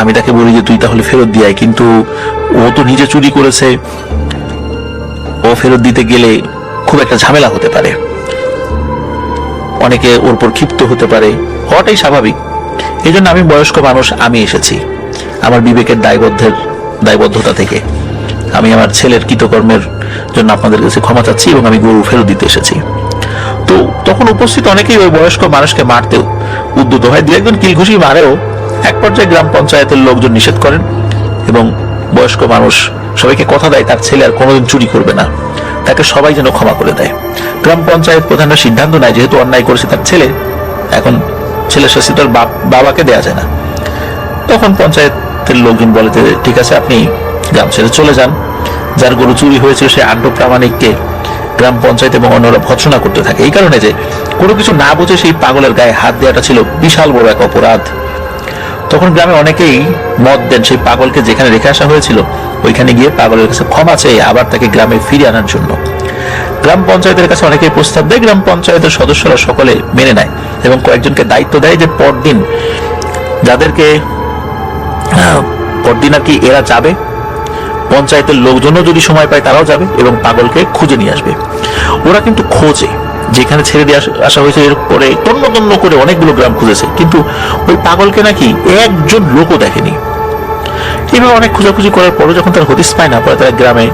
আমি তাকে বলি যে তুই তাহলে ফেরত দিয়ে আয়, কিন্তু ও তো নিজে চুরি করেছে, ও ফেরত দিতে গেলে খুব একটা ঝামেলা হতে পারে, অনেকে ওর উপর ক্ষিপ্ত হতে পারে, হওয়াটাই স্বাভাবিক। এই জন্য আমি বয়স্ক মানুষ, আমি এসেছি আমার বিবেকের দায়বদ্ধতা থেকে। আমি আমার ছেলের কৃতকর্মের জন্য আপনাদের কাছে ক্ষমা চাচ্ছি এবং আমি গরু ফেরত দিতে এসেছি। তো তখন উপস্থিত অনেকেই ওই বয়স্ক মানুষকে মারতেও উদ্যত হয়, দু একজন কিলঘুষি মারেও। এক পর্যায়ে গ্রাম পঞ্চায়েতের লোকজন নিষেধ করেন এবং বয়স্ক মানুষ সবাইকে কথা দেয় তার ছেলে আর কোনোদিন চুরি করবে না, তাকে সবাই যেন ক্ষমা করে দেয়। গ্রাম পঞ্চায়েত প্রধানরা সিদ্ধান্ত নেয় যেহেতু অন্যায় করেছে তার ছেলে, এখন ছেলের শাস্তি তার বাবাকে দেয়া যায় না। তখন পঞ্চায়েতের লোকজন বলে যে ঠিক আছে, আপনি গ্রাম ছেড়ে চলে যান। যার গরু চুরি হয়েছিল সে আন্ড প্রামাণিককে গ্রাম পঞ্চায়েত এবং অন্যরা ভৎসনা করতে থাকে, এই কারণে যে কোনো কিছু না বুঝে সেই পাগলের গায়ে হাত দেওয়াটা ছিল বিশাল বড় এক অপরাধ। তখন গ্রামে অনেকেই মত দেন সেই পাগলকে যেখানে রেখে আসা হয়েছিল ওইখানে গিয়ে পাগলের কাছে ক্ষমা চেয়ে আবার তাকে গ্রামে ফিরিয়ে আনার জন্য। গ্রাম পঞ্চায়েতের কাছে অনেকেই প্রস্তাব দেয়, গ্রাম পঞ্চায়েতের সদস্যরা সকলে মেনে নেয় এবং কয়েকজনকে দায়িত্ব দেয় যে পরদিন যাদেরকে পরদিন আর কি এরা যাবে, পঞ্চায়েতের লোকজনও যদি সময় পায় তারাও যাবে এবং পাগলকে খুঁজে নিয়ে আসবে। ওরা কিন্তু খোঁজে, যেখানে ছেড়ে দিয়ে আসা হয়েছে এরপরে তন্ন তন্ন করে অনেকগুলো গ্রাম খুঁজেছে, কিন্তু ওই পাগলকে নাকি একজন লোকও দেখেনি। এইভাবে অনেক খোঁজাখুঁজি করার পরে যখন তারা হদিস পায় না, পরে তারা গ্রামে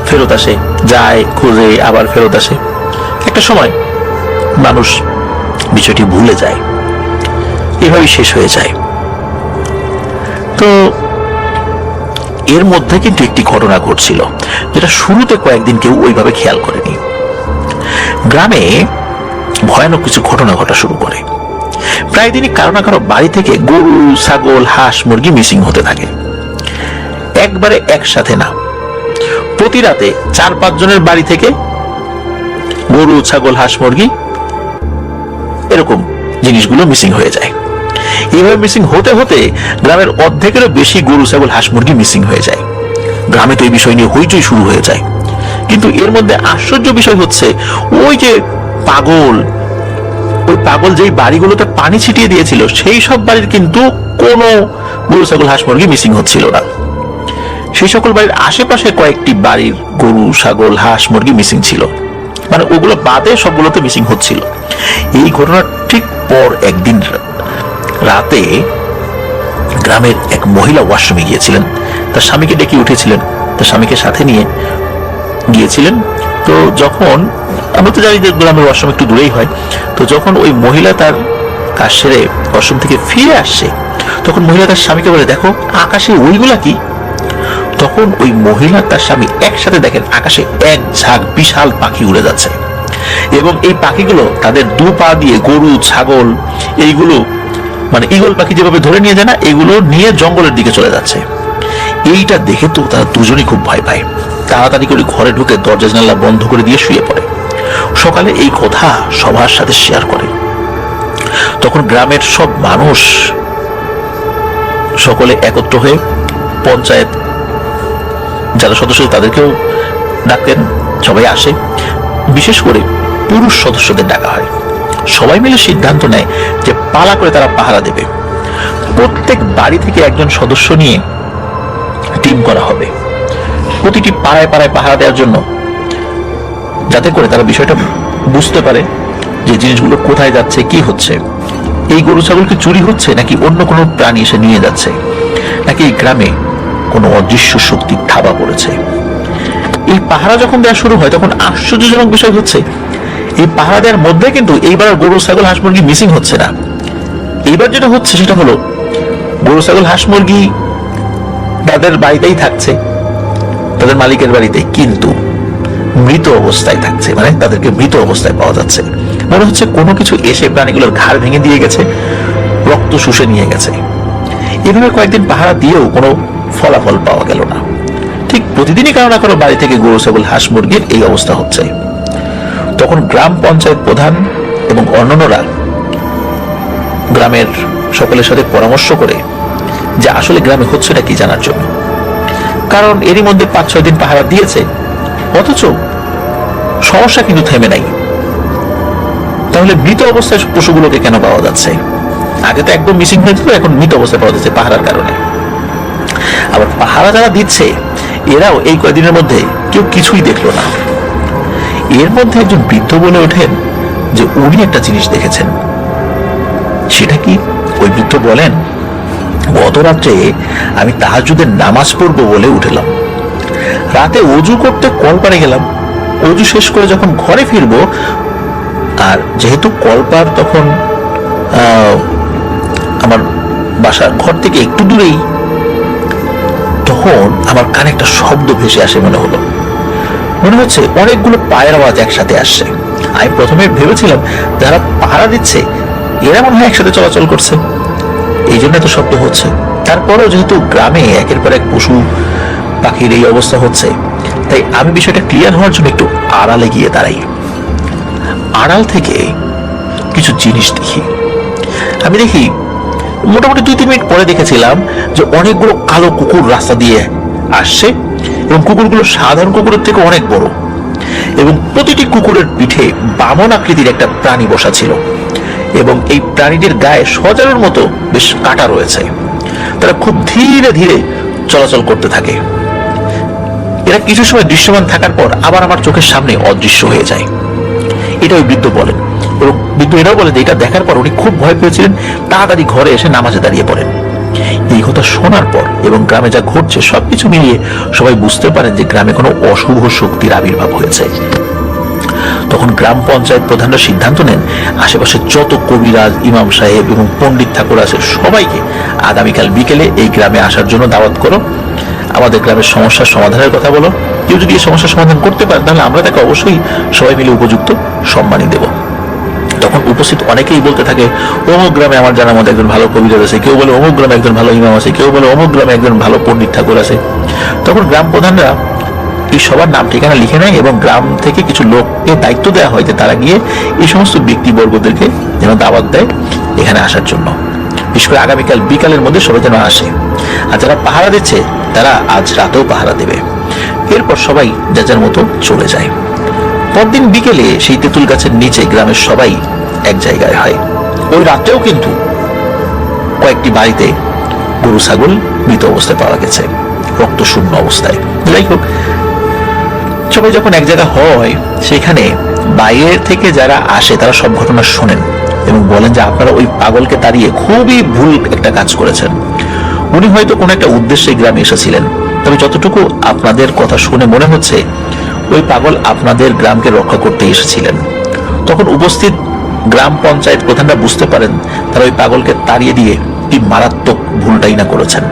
ফেরত আসে, যায়, খুঁজে, আবার ফেরত আসে। একটা সময় মানুষ বিষয়টি ভুলে যায়, এভাবেই শেষ হয়ে যায়। তো এর মধ্যে কিন্তু একটি ঘটনা ঘটছিল যেটা শুরুতে কয়েকদিন কেউ ওইভাবে খেয়াল করেনি। গ্রামে ভয়ানক কিছু ঘটনা ঘটা শুরু করে। প্রায় দিনই কারো না কারো বাড়ি থেকে গরু, ছাগল, হাঁস, মুরগি মিসিং হতে থাকে। একবারে একসাথে না, প্রতি রাতে 4-5 জনের বাড়ি থেকে গরু, ছাগল, হাঁস, মুরগি এরকম জিনিসগুলো মিসিং হয়ে যায়। এইভাবে মিসিং হতে হতে গ্রামের অর্ধেকেরও বেশি গরু, ছাগল, হাঁস, মুরগি মিসিং হয়ে যায়। গ্রামে তো এই বিষয় নিয়ে হইচই শুরু হয়ে যায়। কিন্তু এর মধ্যে আশ্চর্য বিষয় হচ্ছে ওই যে পাগল, ওই পাগল যেই বাড়িগুলোতে পানি ছিটিয়ে দিয়েছিল সেই সব বাড়ির কিন্তু কোনো গরু ছাগল হাঁস মুরগি মিসিং হচ্ছিল না। সেই সকল বাড়ির আশেপাশে কয়েকটি বাড়ির গরু ছাগল হাঁস মুরগি মিসিং ছিল, মানে ওগুলো বাদে সবগুলোতে মিসিং হচ্ছিল। এই ঘটনার ঠিক পর একদিন রাতে গ্রামের এক মহিলা ওয়াশরুমে গিয়েছিলেন, তার স্বামীকে ডেকে উঠেছিলেন, তার স্বামীকে সাথে নিয়ে গিয়েছিলেন। তো যখন আমরা তো জানি যে গ্রামের ওয়াশরুম একটু দূরেই হয়, তো যখন ওই মহিলা তার কাজ সেরে ওয়াশরুম থেকে ফিরে আসছে তখন মহিলা তার স্বামীকে বলে, দেখো আকাশে ওইগুলা কি? তখন ওই মহিলা তার স্বামী একসাথে দেখেন আকাশে এক ঝাঁক বিশাল পাখি উড়ে যাচ্ছে, এবং এই পাখিগুলো তাদের দু পা দিয়ে গরু ছাগল এইগুলো মানে ঈগল পাখি যেভাবে ধরে নিয়ে যায় না, এগুলো নিয়ে জঙ্গলের দিকে চলে যাচ্ছে। এইটা দেখে তো তারা দুজনই খুব ভয় পায়, তাড়াতাড়ি করে ঘরে ঢুকে দরজা জানালা বন্ধ করে দিয়ে শুয়ে পড়ে। সকালে এই কথা সবার সাথে শেয়ার করে। তখন গ্রামের সব মানুষ সকলে একত্র হয়ে পঞ্চায়েত যারা সদস্য তাদেরকেও ডাকেন, সবাই আসে। বিশেষ করে পুরুষ সদস্যদের ডাকা হয়। সবাই মিলে সিদ্ধান্ত নেয় যে পালা করে তারা পাহারা দেবে। প্রত্যেক বাড়ি থেকে একজন সদস্য নিয়ে টিম করা হবে প্রতিটি পাড়ায় পাড়ায় পাহারা দেওয়ার জন্য, যাতে করে তারা বিষয়টা বুঝতে পারে যে জিনিসগুলো কোথায় যাচ্ছে, কি হচ্ছে। এই গরু ছাগলকে চুরি হচ্ছে নাকি অন্য কোনো প্রাণী এসে নিয়ে যাচ্ছে, নাকি এই গ্রামে কোনো অদৃশ্য শক্তির থাবা পড়েছে। এই পাহারা যখন দেওয়া শুরু হয় তখন আশ্চর্যজনক বিষয় হচ্ছে এই পাহারা দেওয়ার মধ্যে কিন্তু এইবার গরু ছাগল হাঁস মুরগি মিসিং হচ্ছে না। এইবার যেটা হচ্ছে সেটা হলো গরু ছাগল হাঁস মুরগি তাদের বাড়িতেই থাকছে, তাদের মালিকের বাড়িতে, কিন্তু মৃত অবস্থায় থাকছে, মানে তাদেরকে মৃত অবস্থায় পাওয়া যাচ্ছে। মনে হচ্ছে কোনো কিছু এসে প্রাণীগুলোর ঘাড় ভেঙে দিয়ে গেছে, রক্ত শুষে নিয়ে গেছে। এভাবে কয়েকদিন পাহারা দিয়েও কোনো ফলাফল পাওয়া গেল না। ঠিক প্রতিদিনই কারো না কারো বাড়ি থেকে গরু ছাগল হাঁস মুরগির এই অবস্থা হচ্ছে। তখন গ্রাম পঞ্চায়েত প্রধান এবং অন্যান্যরা গ্রামের সকলের সাথে পরামর্শ করে যে আসলে গ্রামে হচ্ছেটা কি জানার জন্য। কারণ এরই মধ্যে 5-6 দিন পাহারা দিয়েছে, অথচ সমস্যা কিন্তু থেমে নাই। তাহলে মৃত অবস্থায় পশুগুলোকে কেন পাওয়া যাচ্ছে? আগে তো একদম মিসিং হয়েছিল, এখন মৃত অবস্থায় পাওয়া যাচ্ছে পাহারার কারণে। আবার পাহারা যারা দিচ্ছে এরাও এই কয়েকদিনের মধ্যে কেউ কিছুই দেখলো না। এর মধ্যে একজন বৃদ্ধ বলে ওঠেন যে উনি একটা জিনিস দেখেছেন। সেটা কি? ওই বৃদ্ধ বলেন, গত রাত্রে আমি তাহাজ্জুদের নামাজ পড়বো বলে উঠলাম। রাতে অজু করতে কলপারে গেলাম। অজু শেষ করে যখন ঘরে ফিরবো, আর যেহেতু কলপার তখন আমার বাসার ঘর থেকে একটু দূরেই, তখন আমার কানে একটা শব্দ ভেসে আসে। মনে হচ্ছে অনেকগুলো পায়ের আওয়াজ একসাথে আসছে। আমি প্রথমে ভেবেছিলাম যারা পাহারা দিচ্ছে এরা মনে হয় একসাথে চলাচল করছে, এই জন্য এত শব্দ হচ্ছে। তারপরেও যেহেতু গ্রামে একের পর এক পশু পাখির এই অবস্থা হচ্ছে, তাই আমি বিষয়টা ক্লিয়ার হওয়ার জন্য একটু আড়ালে গিয়ে দাঁড়াই। আড়াল থেকে কিছু জিনিস দেখি। আমি দেখি মোটামুটি 2-3 মিনিট পরে দেখেছিলাম যে অনেকগুলো কালো কুকুর রাস্তা দিয়ে আসছে, এবং কুকুরগুলো সাধারণ কুকুরের থেকে অনেক বড়, এবং প্রতিটি কুকুরের পিঠে বামন আকৃতির একটা প্রাণী বসা ছিল, এবং এই প্রাণীদের গায়ে সজারুর মতো বেশ কাটা রয়েছে। তারা খুব ধীরে ধীরে চলাচল করতে থাকে। এরা কিছু সময় দৃশ্যমান থাকার পর আবার আমার চোখের সামনে অদৃশ্য হয়ে যায়। এটা ওই বৃদ্ধ বলেন, এবং বৃদ্ধ এটাও বলেন যে এটা দেখার পর উনি খুব ভয় পেয়েছিলেন, তাড়াতাড়ি ঘরে এসে নামাজে দাঁড়িয়ে পড়েন। এই কথা শোনার পর এবং গ্রামে যা ঘটছে সবকিছু মিলিয়ে সবাই বুঝতে পারেন যে গ্রামে কোনো অশুভ শক্তির আবির্ভাব হয়েছে। তখন গ্রাম পঞ্চায়েত প্রধানরা সিদ্ধান্ত নেন আশেপাশে যত কবিরাজ, ইমাম সাহেব এবং পণ্ডিত ঠাকুর আছে সবাইকে আগামীকাল বিকেলে এই গ্রামে আসার জন্য দাওয়াত করো, আমাদের গ্রামের সমস্যার সমাধানের কথা বলো। কেউ যদি এই সমস্যার সমাধান করতে পারে তাহলে আমরা তাকে অবশ্যই সবাই মিলে উপযুক্ত সম্মানই দেব। তখন উপস্থিত অনেকেই বলতে থাকে, অমুক গ্রামে আমার জানার মতো একজন ভালো কবিরাজ আছে, কেউ বলে অমুক গ্রামে একজন ভালো ইমাম আছে, কেউ বলে অমুক গ্রামে একজন ভালো পণ্ডিত ঠাকুর আছে। তখন গ্রাম প্রধানরা এই সবার নাম ঠিকানা লিখে নেয় এবং গ্রাম থেকে কিছু লোককে দায়িত্ব দেওয়া হয় যে তারা গিয়ে এই সমস্ত ব্যক্তিবর্গদেরকে যেন দাওয়াত দেয় এখানে আসার জন্য। বিশেষ করে আগামীকাল বিকালের মধ্যে সবাই যেন আসে। আর যারা পাহারা দিচ্ছে তারা আজ রাতেও পাহারা দেবে। এরপর সবাই যার যার মতো চলে যায়। পরদিন বিকেলে সেই তেঁতুল গাছের নিচে গ্রামের সবাই এক জায়গায় হয়। ওই রাতেও কিন্তু কয়েকটি বাড়িতে গরু ছাগল মৃত অবস্থায় পাওয়া গেছে, রক্ত শূন্য অবস্থায়। যাই হোক, সবাই যখন এক জায়গা হয়, সেখানে বাইরের থেকে যারা আসে তারা সব ঘটনা শোনেন এবং বলেন যে আপনারা ওই পাগলকে তাড়িয়ে খুবই ভুল একটা কাজ করেছেন। উনি হয়তো কোনো একটা উদ্দেশ্যে গ্রামে এসেছিলেন, তবে যতটুকু আপনাদের কথা শুনে মনে হচ্ছে ওই পাগল আপনাদের গ্রামকে রক্ষা করতে এসেছিলেন। তখন উপস্থিত গ্রাম পঞ্চায়েত প্রধানরা বুঝতে পারেন তারা ওই পাগলকে তাড়িয়ে দিয়ে কি মারাত্মক ভুলটাই না করেছেন।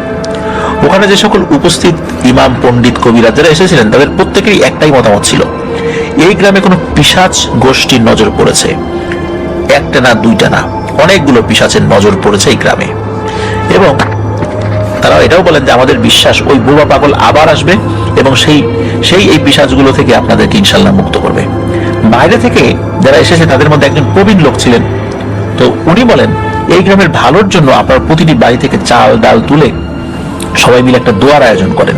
ওখানে যে সকল উপস্থিত ইমাম, পণ্ডিত, কবিরা যারা এসেছিলেন তাদের প্রত্যেকেরই একটাই মতামত ছিল, এই গ্রামে কোনো পিশাচ গোষ্ঠীর নজর পড়েছে। একটা না, দুইটা না, অনেকগুলো পিশাচের নজর পড়েছে এই গ্রামে। এবং তারা এটাও বলেন যে আমাদের বিশ্বাস ওই বোবা পাগল আবার আসবে এবং সেই এই পিশাচগুলো থেকে আপনাদেরকে ইনশাল্লাহ মুক্ত করবে। বাইরে থেকে যারা এসেছে তাদের মধ্যে একজন প্রবীণ লোক ছিলেন। তো উনি বলেন এই গ্রামের ভালোর জন্য আপনার প্রতিটি বাড়ি থেকে চাল ডাল তুলে সবাই মিলে একটা দোয়ার আয়োজন করেন।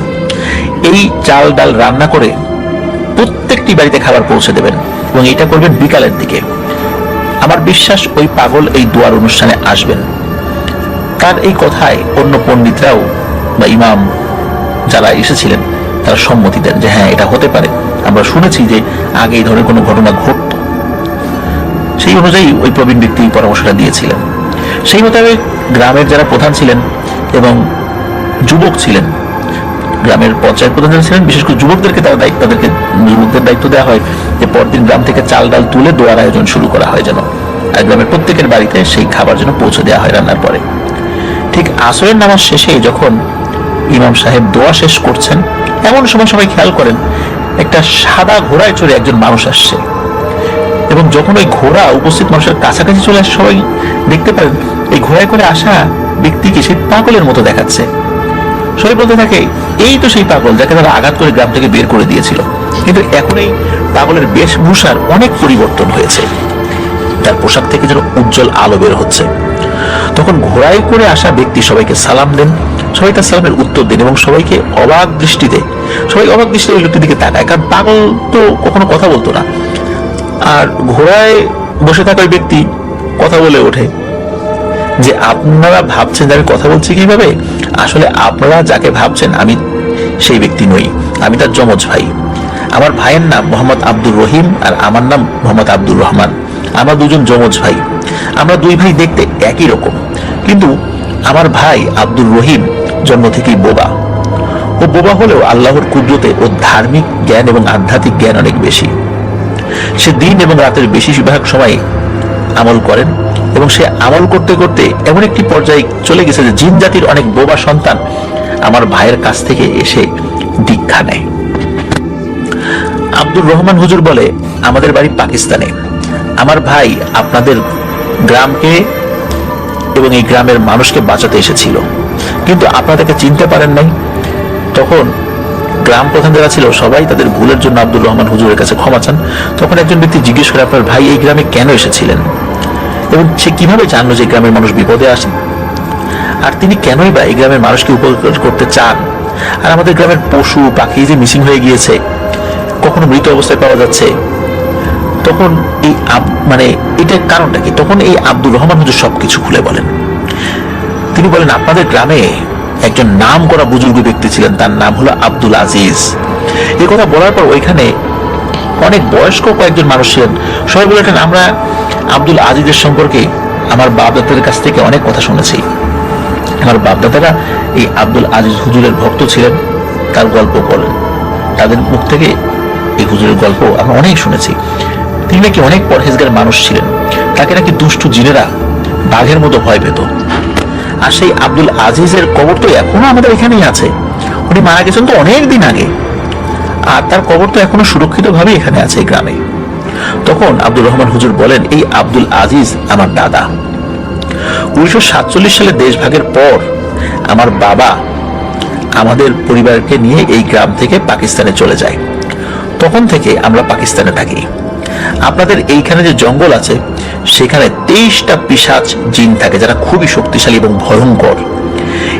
এই চাল ডাল রান্না করে প্রত্যেকটি বাড়িতে খাবার পৌঁছে দেবেন এবং এটা করবেন বিকালের দিকে। আমার বিশ্বাস ওই পাগল এই দোয়ার অনুষ্ঠানে আসবেন। তার এই কথায় অন্য পণ্ডিতরাও বা ইমাম যারা এসেছিলেন তারা সম্মতি দেন যে হ্যাঁ, এটা হতে পারে। আমরা শুনেছি যে আগে এই ধরনের কোনো ঘটনা ঘটত। সেই অনুযায়ী ওই প্রবীণ ব্যক্তি পরামর্শটা দিয়েছিলেন। সেই মোতাবেক গ্রামের যারা প্রধান ছিলেন এবং যুবক ছিলেন, গ্রামের পঞ্চায়েত প্রধান যারা ছিলেন, বিশেষ করে যুবকদেরকে তাদেরকে যুবকদের দায়িত্ব দেওয়া হয় যে পরদিন গ্রাম থেকে চাল ডাল তুলে দোয়ার আয়োজন শুরু করা হয় যেন, আর গ্রামের প্রত্যেকের বাড়িতে সেই খাবার যেন পৌঁছে দেওয়া হয় রান্নার পরে। ঠিক আসরের নামাজ শেষে যখন ইমাম সাহেব দোয়া শেষ করছেন, এমন সময় সবাই খেয়াল করেন একটা সাদা ঘোড়ায় চড়ে একজন মানুষ আসছে। এবং যখন ওই ঘোড়া উপস্থিত মানুষের কাছাকাছি চলে আসে, সবাই দেখতে পারেন এই ঘোড়ায় করে আসা ব্যক্তিকে সেই পাগলের মতো দেখাচ্ছে। সবাই বলতে থাকে এই তো সেই পাগল যাকে তারা আঘাত করে গ্রাম থেকে বের করে দিয়েছিল। কিন্তু এখন এই পাগলের বেশভূষার অনেক পরিবর্তন হয়েছে, তার পোশাক থেকে যেন উজ্জ্বল আলো বের হচ্ছে। তখন ঘোড়ায় করে আসা ব্যক্তি সবাইকে সালাম দেন, সবাই তার সালামের উত্তর দেন এবং সবাইকে অবাক দৃষ্টিতে ওই লোকটির দিকে তাকায়, কারণ পাগল তো কখনো কথা বলতো না। আর ঘোড়ায় বসে থাকা ওই ব্যক্তি কথা বলে ওঠে যে আপনারা ভাবছেন যে আমি কথা বলছি কিভাবে, আসলে আপনারা যাকে ভাবছেন আমি সেই ব্যক্তি নই, আমি তার যমজ ভাই। আমার ভাইয়ের নাম মোহাম্মদ আব্দুর রহিম আর আমার নাম মোহাম্মদ আব্দুর রহমান। আমরা দুজন যমজ ভাই। আমরা দুই ভাই দেখতে একই রকম, কিন্তু আমার ভাই আব্দুর রহিম জন্ম থেকেই বোবা। ও বোবা হলেও আল্লাহর কুদরতে ও ধার্মিক জ্ঞান এবং আধ্যাত্মিক জ্ঞান অনেক বেশি। সে দিন এবং রাতের বেশিরভাগ সময় আমল করেন এবং সে আমল করতে করতে এমন একটি পর্যায়ে চলে গেছে যে জিন জাতির অনেক বোবা সন্তান আমার ভাইয়ের কাছ থেকে এসে দীক্ষা নেয়। আব্দুর রহমান হুজুর বলে আমাদের বাড়ি পাকিস্তানে। আমার ভাই আপনাদের গ্রামকে এবং এই গ্রামের মানুষকে বাঁচাতে এসেছিল, কিন্তু আপনাদেরকে চিনতে পারেন নাই। তখন গ্রাম প্রধান যারা ছিল সবাই তাদের ভুলের জন্য আব্দুর রহমান হুজুরের কাছে ক্ষমা চান। তখন একজন ব্যক্তি জিজ্ঞেস করে আপনার ভাই এই গ্রামে কেন এসেছিলেন এবং সে কিভাবে জানলো যে গ্রামের মানুষ বিপদে আসে, আর তিনি কেনই বা এই গ্রামের মানুষকে উপকার করতে চান। আর আমাদের গ্রামের পশু পাখি যে মিসিং হয়ে গিয়েছে, কখনো মৃত অবস্থায় পাওয়া যাচ্ছে, তখন এই এটার কারণটা কি? তখন এই আব্দুর রহমান হুজুর সবকিছু খুলে বলেন। তিনি বলেন আপনাদের গ্রামে একজন নাম করা বুজুর্গ ব্যক্তি ছিলেন, তার নাম হলো আব্দুল আজিজ। এই কথা বলার পর ওইখানে অনেক বয়স্ক কয়েকজন মানুষ ছিলেন। সবাই বলেছেন আমরা আব্দুল আজিজের সম্পর্কে আমার বাপদাদাদের কাছ থেকে অনেক কথা শুনেছি। আমার বাপদাদারা এই আব্দুল আজিজ হুজুরের ভক্ত ছিলেন, তার গল্প বলেন। তাদের মুখ থেকে এই হুজুরের গল্প আমরা অনেক শুনেছি। তিনি নাকি অনেক পরহেজগার মানুষ ছিলেন, তাকে নাকি দুষ্টু জিনেরা বাঘের মতো ভয় পেত। আর সেই আব্দুল আজিজের কবর তো এখনো আমাদের এখানেই আছে। উনি মারা গেছেন তো অনেক দিন আগে, আর তার কবর তো এখনো সুরক্ষিত ভাবে এখানে আছে এই গ্রামে। তখন আব্দুর রহমান হুজুর বলেন এই আব্দুল আজিজ আমার দাদা। 1947 সালে দেশভাগের পর আমার বাবা আমাদের পরিবারকে নিয়ে এই গ্রাম থেকে পাকিস্তানে চলে যায়। তখন থেকে আমরা পাকিস্তানে থাকি। আপনাদের এইখানে যে জঙ্গল আছে সেখানে 23টা পিশাচ জিন থাকে যারা খুবই শক্তিশালী এবং ভয়ঙ্কর।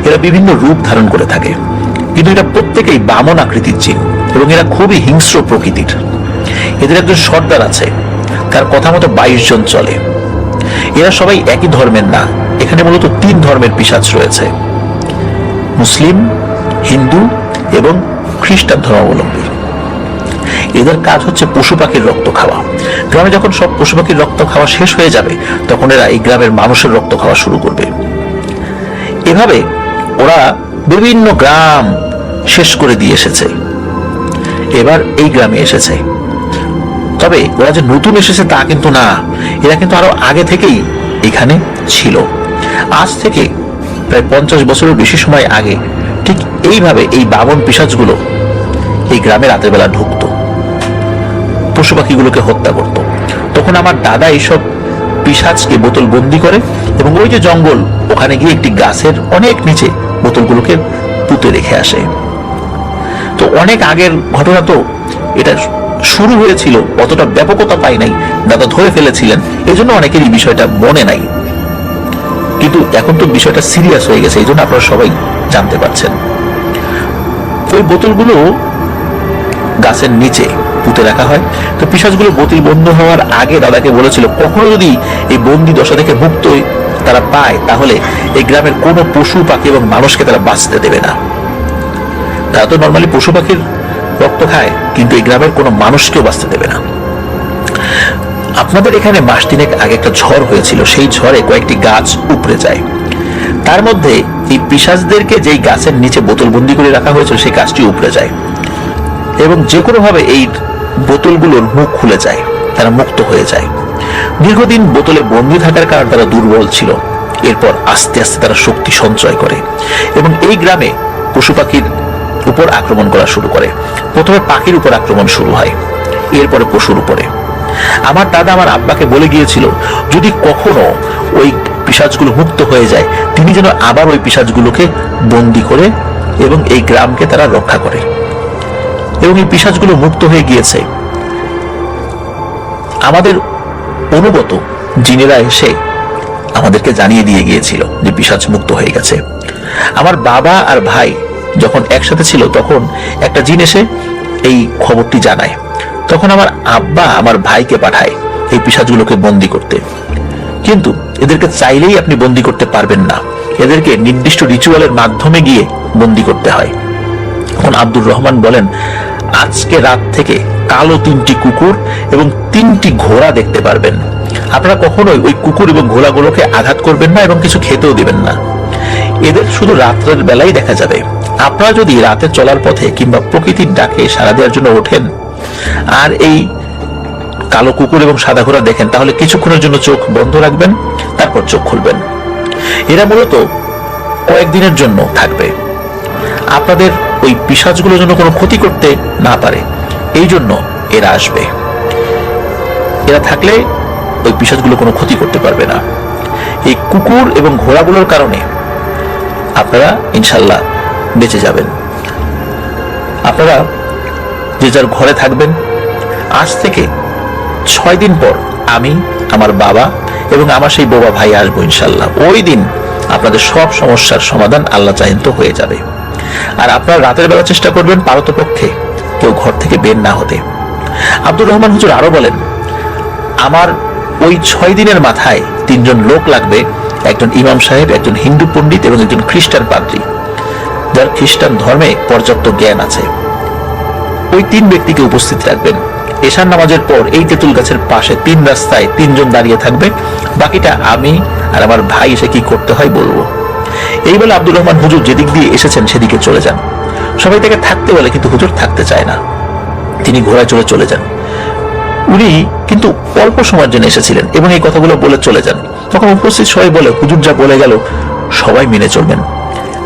এরা বিভিন্ন রূপ ধারণ করে থাকে, কিন্তু এটা প্রত্যেকেই বামন আকৃতির জিন। এবং এরা খুবই হিংস্র প্রকৃতির। এদের একজন সর্দার আছে, তার কথা মতো 22 জন চলে। এরা সবাই একই ধর্মের না, এখানে মূলত 3 ধর্মের পিশাচ রয়েছে, মুসলিম, হিন্দু এবং খ্রিস্টান ধর্মাবলম্বী। এদের কাজ হচ্ছে পশু পাখির রক্ত খাওয়া। গ্রামে যখন সব পশু পাখির রক্ত খাওয়া শেষ হয়ে যাবে, তখন এরা এই গ্রামের মানুষের রক্ত খাওয়া শুরু করবে। এভাবে ওরা বিভিন্ন গ্রাম শেষ করে দিয়ে এসেছে, এবার এই গ্রামে এসেছে। তবে ওরা যে নতুন এসেছে তা কিন্তু না, এরা কিন্তু আরো আগে থেকেই এখানে ছিল। আজ থেকে প্রায় 50 বছরের বেশি সময় আগে ঠিক এইভাবে এই বামন পিশাচগুলো এই গ্রামে রাতের বেলা ঢুকতো, পশু পাখিগুলোকে হত্যা করত। তখন আমার দাদা এইসব পিশাচকে বোতল বন্দি করে এবং ওই যে জঙ্গল, ওখানে গিয়ে একটি গাছের অনেক নিচে বোতলগুলোকে পুঁতে রেখে আসে। তো অনেক আগের ঘটনা, তো এটা শুরু হয়েছিল, অতটা ব্যাপকতা পাই নাই, দাদা ধরে ফেলেছিলেন, এই জন্য অনেকের এই বিষয়টা মনে নাই। কিন্তু এখন তো বিষয়টা সিরিয়াস হয়ে গেছে, এই জন্য আপনারা সবাই জানতে পারছেন। ওই বোতলগুলো গাছের নিচে পুঁতে রাখা হয়। তো পিশাচগুলো বোতল বন্ধ হওয়ার আগে দাদাকে বলেছিল, কখনো যদি এই বন্দি দশা থেকে মুক্ত তারা পায়, তাহলে এই গ্রামের কোনো পশু পাখি এবং মানুষকে তারা বাঁচতে দেবে না। তারা তো নর্মালি পশু পাখির রক্ত খায়, কিন্তু এই গ্রামের কোনো মানুষকেও বাঁচতে দেবে না। আপনাদের এখানে মাস 3 আগে একটা ঝড় হয়েছিল, সেই ঝড়ে কয়েকটি গাছ উপড়ে যায়। তার মধ্যে এই পিশাচদেরকে যেই গাছের নিচে বোতলবন্দি করে রাখা হয়েছিল, সেই গাছটি উপড়ে যায় এবং যে কোনো ভাবে এই বোতলগুলোর মুখ খুলে যায়, তারা মুক্ত হয়ে যায়। দীর্ঘদিন বোতলে বন্দি থাকার কারণে তারা দুর্বল ছিল। এরপর আস্তে আস্তে তারা শক্তি সঞ্চয় করে এবং এই গ্রামে পশু পাখির উপর আক্রমণ করা শুরু করে। প্রথমে পাখির উপর আক্রমণ শুরু হয়, এরপরে পশুর উপরে। আমার দাদা আমার আব্বাকে বলে গিয়েছিল, যদি কখনো ওই পিশাচগুলো মুক্ত হয়ে যায়, তিনি যেন আবার ওই পিশাচগুলোকে বন্দি করে এবং এই গ্রামকে তারা রক্ষা করে। এবং এই পিশাচগুলো মুক্ত হয়ে গিয়েছে। আমাদের অনুগত জিনেরা এসে আমাদেরকে জানিয়ে দিয়ে গিয়েছিল যে পিশাচ মুক্ত হয়ে গেছে। আমার বাবা আর ভাই যখন একসাথে ছিল, তখন একটা জিন এসে এই খবরটি জানায়। তখন আমার আব্বা আমার ভাইকে পাঠায় এই পিশাচগুলোকে বন্দি করতে। কিন্তু এদেরকে চাইলেই আপনি বন্দি করতে পারবেন না, এদেরকে নির্দিষ্ট রিচুয়ালের মাধ্যমে গিয়ে বন্দি করতে হয়। এখন আব্দুর রহমান বলেন, আজকে রাত থেকে কালো 3টি কুকুর এবং 3টি ঘোড়া দেখতে পারবেন। আপনারা কখনোই ওই কুকুর এবং ঘোড়াগুলোকে আঘাত করবেন না এবং কিছু খেতেও দিবেন না। এদের শুধু রাত্রের বেলায় দেখা যাবে। আপনারা যদি রাতে চলার পথে কিংবা প্রকৃতির ডাকে সাড়া দেওয়ার জন্য ওঠেন আর এই কালো কুকুর এবং সাদা ঘোড়া দেখেন, তাহলে কিছুক্ষণের জন্য চোখ বন্ধ রাখবেন, তারপর চোখ খুলবেন। এরা মূলত কয়েকদিনের জন্য থাকবে, আপনাদের ওই পিশাচগুলো যেন কোনো ক্ষতি করতে না পারে, এই জন্য এরা আসবে। এরা থাকলে ওই পিশাচগুলো কোনো ক্ষতি করতে পারবে না। এই কুকুর এবং ঘোড়াগুলোর কারণে আপনারা ইনশাল্লাহ বেঁচে যাবেন। আপনারা যে যার ঘরে থাকবেন। আজ থেকে 6 দিন পর আমি, আমার বাবা এবং আমার সেই বোবা ভাই আসবো ইনশাল্লাহ। ওই দিন আপনাদের সব সমস্যার সমাধান আল্লাহ চাহেন তো হয়ে যাবে। আর আপনারা রাতের বেলা চেষ্টা করবেন পারতপক্ষে কেউ ঘর থেকে বের না হতে। আব্দুর রহমান হুজুর আরো বলেন, আমার ওই 6 দিনের মাথায় 3 জন লোক লাগবে, একজন ইমাম সাহেব, একজন হিন্দু পণ্ডিত এবং একজন খ্রিস্টান পাদ্রী, যার খ্রিস্টান ধর্মে পর্যাপ্ত জ্ঞান আছে। ওই 3 ব্যক্তিকে উপস্থিত রাখবেন। এশার নামাজের পর এই তেঁতুল গাছের পাশে 3 রাস্তায় 3 জন দাঁড়িয়ে থাকবে। বাকিটা আমি আর আমার ভাই এসে কি করতে হয় বলবো। এই বলে আব্দুর রহমান হুজুর যেদিক দিয়ে এসেছেন সেদিকে চলে যান। সবাই তাকে থাকতে বলে, কিন্তু হুজুর থাকতে চায় না, তিনি ঘোড়ায় চলে যান। উনি কিন্তু অল্প সময়ের জন্য এসেছিলেন এবং এই কথাগুলো বলে চলে যান। তখন উপস্থিত সবাই বলে, হুজুর যা বলে গেল সবাই মেনে চলবেন।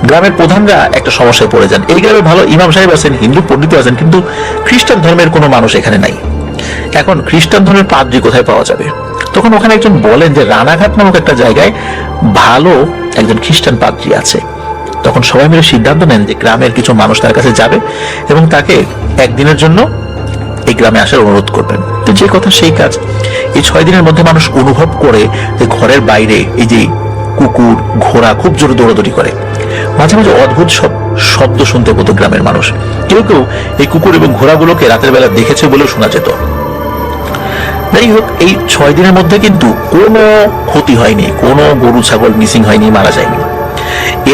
গ্রামের প্রধানরা একটা সমস্যায় পড়ে যান। এই গ্রামে ভালো ইমাম সাহেব আছেন, হিন্দু পণ্ডিত আছেন, কিন্তু খ্রিস্টান ধর্মের কোনো মানুষ এখানে নাই। এখন খ্রিস্টান ধর্মের পাদ্রী কোথায় পাওয়া যাবে? তখন ওখানে একজন বলেন যে রানাঘাট নামক একটা জায়গায় ভালো একজন খ্রিস্টান পাদ্রী আছে। তখন সবাই মিলে সিদ্ধান্ত নেন যে গ্রামের কিছু মানুষ তার কাছে যাবে এবং তাকে একদিনের জন্য এই গ্রামে আসার অনুরোধ করবেন। তো যে কথা সেই কাজ। এই 6 দিনের মধ্যে মানুষ অনুভব করে যে ঘরের বাইরে এই যে কুকুর ঘোড়া খুব জোরে দৌড়াদৌড়ি করে, মাঝে মাঝে অদ্ভুত সব শব্দ শুনতে পেত গ্রামের মানুষ। কেউ কেউ এই কুকুর এবং ঘোড়াগুলোকে রাতের বেলা দেখেছে বলেও শোনা যেত। যাই হোক, এই 6 দিনের মধ্যে কিন্তু কোনো ক্ষতি হয়নি, কোনো গরু ছাগল মিসিং হয়নি, মারা যায়নি।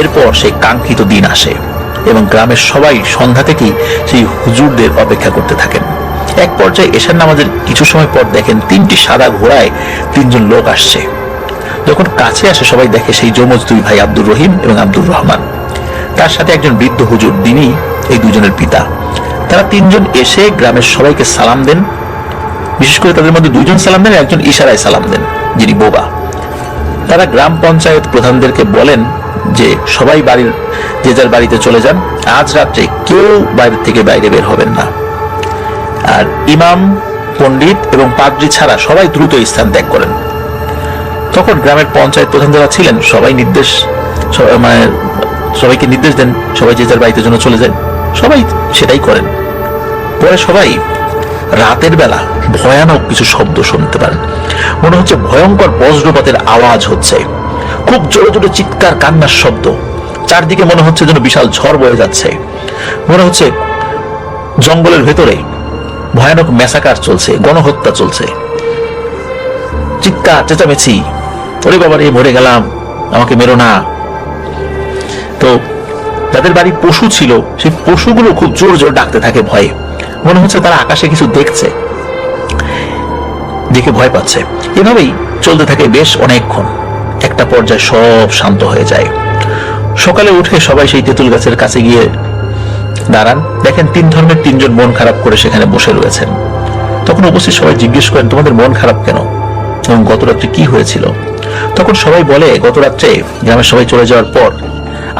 এরপর সেই কাঙ্ক্ষিত দিন আসে এবং গ্রামের সবাই সন্ধ্যা থেকেই সেই হুজুরদের অপেক্ষা করতে থাকেন। এক পর্যায়ে এশার নামাজের কিছু সময় পর দেখেন 3টি সাদা ঘোড়ায় 3 জন লোক আসছে। যখন কাছে আসে সবাই দেখে সেই যমজ 2 ভাই আব্দুর রহিম এবং আব্দুর রহমান, তার সাথে একজন বৃদ্ধ হুজুর, তিনি এই 2 জনের পিতা। তারা 3 জন এসে গ্রামের সবাইকে সালাম দেন। বিশেষ করে তাদের মধ্যে 2 জন সালাম দেন, একজন ইশারায় সালাম দেন, যিনি বোবা। তারা গ্রাম পঞ্চায়েত প্রধানদেরকে বলেন যে সবাই যে যার বাড়িতে চলে যান, আজ রাত্রে কেউ বাইরে থেকে বাইরে বের হবেন না। আর ইমাম, পণ্ডিত এবং পাদ্রী ছাড়া সবাই দ্রুত স্থান ত্যাগ করেন। তখন গ্রামের পঞ্চায়েত প্রধান যারা ছিলেন সবাইকে নির্দেশ দেন সবাই যে যার বাড়িতে জন্য চলে যায়। সবাই সেটাই করেন। পরে সবাই রাতের বেলা ভয়ানক কিছু শব্দ শুনতে পারেন। মনে হচ্ছে ভয়ঙ্কর বজ্রপাতের আওয়াজ হচ্ছে, খুব জোরে জোরে চিৎকার, কান্নার শব্দ। চারদিকে মনে হচ্ছে যেন বিশাল ঝড় বয়ে যাচ্ছে। মনে হচ্ছে জঙ্গলের ভেতরে ভয়ানক ম্যাসাকার চলছে, গণহত্যা চলছে। চিৎকার, চেঁচামেচি, ওরে বাবা রে, মরে গেলাম, আমাকে মেরো না। তো যাদের বাড়ি পশু ছিল, সেই পশুগুলো খুব জোর জোর ডাকতে থাকে ভয়ে। মনে হচ্ছে তারা আকাশে কিছু দেখছে, দেখে ভয় পাচ্ছে। এভাবেই চলতে থাকে বেশ অনেকক্ষণ। একটা পর্যায়ে সব শান্ত হয়ে যায়। সকালে উঠে সবাই সেই তেঁতুল গাছের কাছে গিয়ে দাঁড়ান। দেখেন 3 ধর্মের 3 জন মন খারাপ করে সেখানে বসে রয়েছেন। তখন উপস্থিত সবাই জিজ্ঞেস করেন, তোমাদের মন খারাপ কেন এবং গত রাত্রে কি হয়েছিল? তখন সবাই বলে, গত রাত্রে গ্রামের সবাই চলে যাওয়ার পর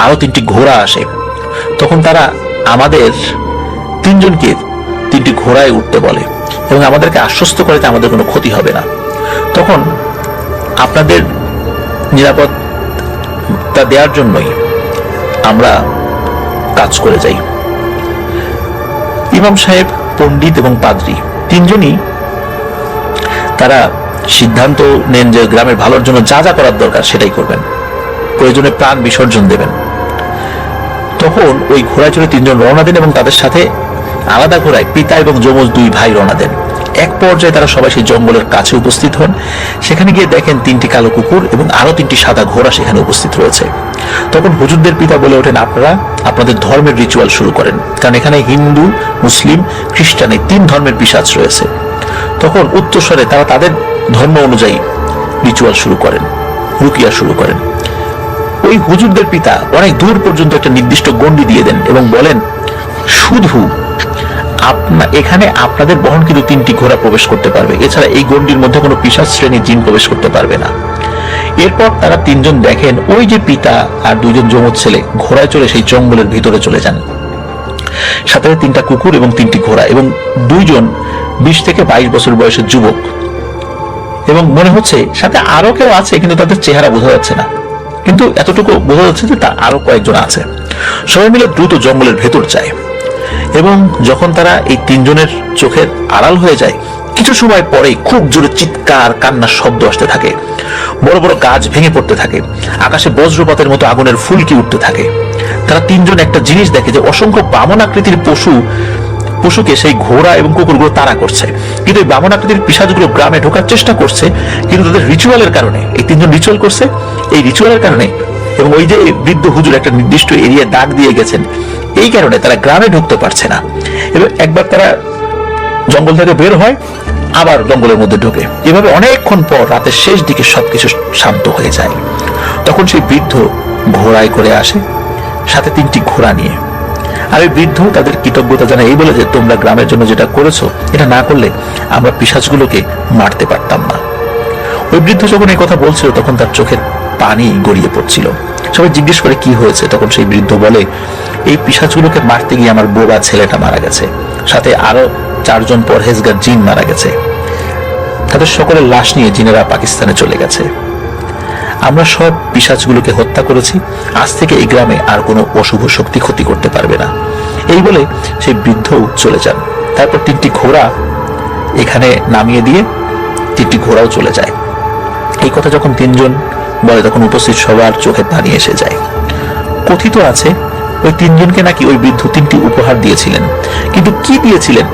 আরো 3টি ঘোড়া আসে। তখন তারা আমাদের 3 জনকে 3টি ঘোড়ায় উঠতে বলে এবং আমাদেরকে আশ্বস্ত করে যে আমাদের কোনো ক্ষতি হবে না। তখন আপনাদের নিরাপত্তা দেওয়ার জন্যই আমরা কাজ করে যাই। ইমাম সাহেব, পণ্ডিত এবং পাদ্রী 3 জনই তারা সিদ্ধান্ত নেন যে গ্রামের ভালোর জন্য যা যা করার দরকার সেটাই করবেন, প্রয়োজনে প্রাণ বিসর্জন দেবেন। তখন ওই ঘোড়ায় চড়ে 3 জন রওনা দেন এবং তাদের সাথে আলাদা ঘোড়ায় পিতা এবং যমজ 2 ভাই রওনা দেন। এক পর্যায়ে তারা সবাই সেই জঙ্গলের কাছে উপস্থিত হন। সেখানে গিয়ে দেখেন 3টি কালো কুকুর এবং আরো 3টি সাদা ঘোড়া সেখানে উপস্থিত রয়েছে। তখন হুজুরদের পিতা বলে ওঠেন, আপনারা আপনাদের ধর্মের রিচুয়াল শুরু করেন, কারণ এখানে হিন্দু, মুসলিম, খ্রিস্টান এই 3 ধর্মের পিশাচ রয়েছে। তখন উচ্চস্বরে তারা তাদের ধর্ম অনুযায়ী রিচুয়াল শুরু করেন, রুকিয়া শুরু করেন। ওই হুজুরদের পিতা অনেক দূর পর্যন্ত একটা নির্দিষ্ট গণ্ডি দিয়ে দেন এবং বলেন, শুধু এখানে আপনাদের বহনকৃত 3টি ঘোড়া প্রবেশ করতে পারবে, এছাড়া এই গণ্ডির মধ্যে কোনো পিশাচ শ্রেণীর জিন প্রবেশ করতে পারবে না। এরপর তারা 3 জন দেখেন ওই যে পিতা আর 2 জন যমজ ছেলে ঘোড়ায় চড়ে সেই জঙ্গলের ভিতরে চলে যান। সাথে 3টা কুকুর এবং 3টি ঘোড়া এবং 2 জন 20 থেকে 22 বছর বয়সের যুবক, এবং মনে হচ্ছে সাথে আরো কেউ আছে, কিন্তু তাদের চেহারা বোঝা যাচ্ছে না, কিন্তু এতটুকু বোঝা যাচ্ছে যে তা আরো কয়েকজন আছে। সবাই মিলে দ্রুত জঙ্গলের ভেতর যায় এবং যখন তারা এই 3 জনের চোখের আড়াল হয়ে যায়, কিছু সময় পরেই খুব জোরে চিৎকার, কান্নার শব্দ আসতে থাকে। বড় বড় গাছ ভেঙে পড়তে থাকে, আকাশে বজ্রপাতের মতো আগুনের ফুলকি উঠতে থাকে। তারা 3 জন একটা জিনিস দেখে যে অসংখ্য বামন আকৃতির পশুকে সেই ঘোড়া এবং কুকুরগুলো তাড়া করছে, কিন্তু এই বামন আকৃতির পিশাচগুলো গ্রামে ঢোকার চেষ্টা করছে, কিন্তু তাদের রিচুয়ালের কারণে, এই 3 জন রিচুয়াল করছে, এই রিচুয়ালের কারণে এবং ওই যে বৃদ্ধ হুজুর একটা নির্দিষ্ট এরিয়া ডাক দিয়ে গেছেন, এই কারণে তারা গ্রামে ঢুকতে পারছে না। এবং একবার তারা জঙ্গল থেকে বের হয়, আবার জঙ্গলের মধ্যে ঢোকে। এভাবে অনেকক্ষণ পর রাতের শেষ দিকে সবকিছু শান্ত হয়ে যায়। তখন সেই বৃদ্ধ ঘোড়ায় করে আসে, সাথে 3টি ঘোড়া নিয়ে। আর ওই বৃদ্ধ তাদের কৃতজ্ঞতা জানায়, এই বলে যে তোমরা গ্রামের জন্য যেটা করেছো, এটা না করলে আমরা পিশাচগুলোকে মারতে পারতাম না। ওই বৃদ্ধ যখন এই কথা বলছিল তখন তার চোখের পানি গড়িয়ে পড়ছিল। সবাই জিজ্ঞেস করে কি হয়েছে, তখন সেই বৃদ্ধ বলে, এই পিশাচগুলোকে মারতে গিয়ে আমার বোবা ছেলেটা মারা গেছে, সাথে আরো 4 জন পরহেজগার জিন মারা গেছে। তাদের সকলের লাশ নিয়ে জিনেরা পাকিস্তানে চলে গেছে। আমরা সব পিশাচগুলোকে হত্যা করেছি, আজ থেকে এই গ্রামে আর কোনো অশুভ শক্তি ক্ষতি করতে পারবে না। এই বলে সেই বৃদ্ধ চলে যান। তারপর 3টি ঘোড়া এখানে নামিয়ে দিয়ে 3টি ঘোড়াও চলে যায়। এই কথা যখন 3 জন বলে তখন উপস্থিত সবার চোখে পানি এসে যায়। কথিত আছে ওই তিনজনকে নাকি ওই বৃদ্ধ তিনটি উপহার দিয়েছিলেন, কিন্তু কি দিয়েছিলেন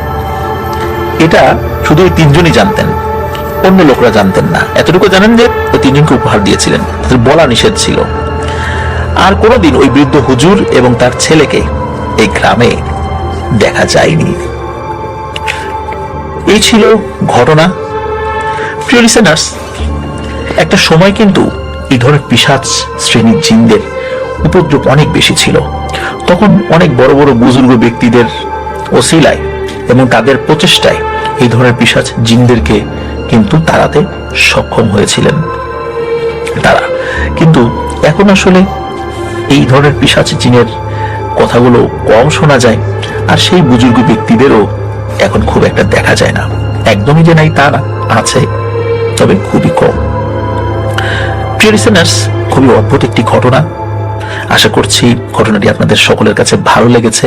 এটা শুধু ওই তিনজনই জানতেন, অন্য লোকরা জানতেন না। এতটুকু জানেন যে ওই তিনজনকে উপহার দিয়েছিলেন, তাদের বলা নিষেধ ছিল। আর কোনোদিন ওই বৃদ্ধ হুজুর এবং তার ছেলেকে এই গ্রামে দেখা যায়নি। এই ছিল ঘটনা। প্রিয় লিসেনার্স, একটা সময় কিন্তু এই ধরনের পিশাচ শ্রেণীর জিনদের উপদ্রব অনেক বেশি ছিল। তখন অনেক বড় বড় বুজুর্গ ব্যক্তিদের ওসিলায় এবং তাদের প্রচেষ্টায় এই ধরনের পিশাচ জিনদেরকে কিন্তু তাড়াতে সক্ষম হয়েছিলেন তারা। কিন্তু এখন আসলে এই ধরনের পিশাচ জিনের কথাগুলো কম শোনা যায়, আর সেই বুজুর্গ ব্যক্তিদেরও এখন খুব একটা দেখা যায় না। একদমই যে নাই তা না, আছে, তবে খুবই কম। প্রিয় লিসেনার্স, খুবই অদ্ভুত একটি ঘটনা। আশা করছি ঘটনাটি আপনাদের সকলের কাছে ভালো লেগেছে।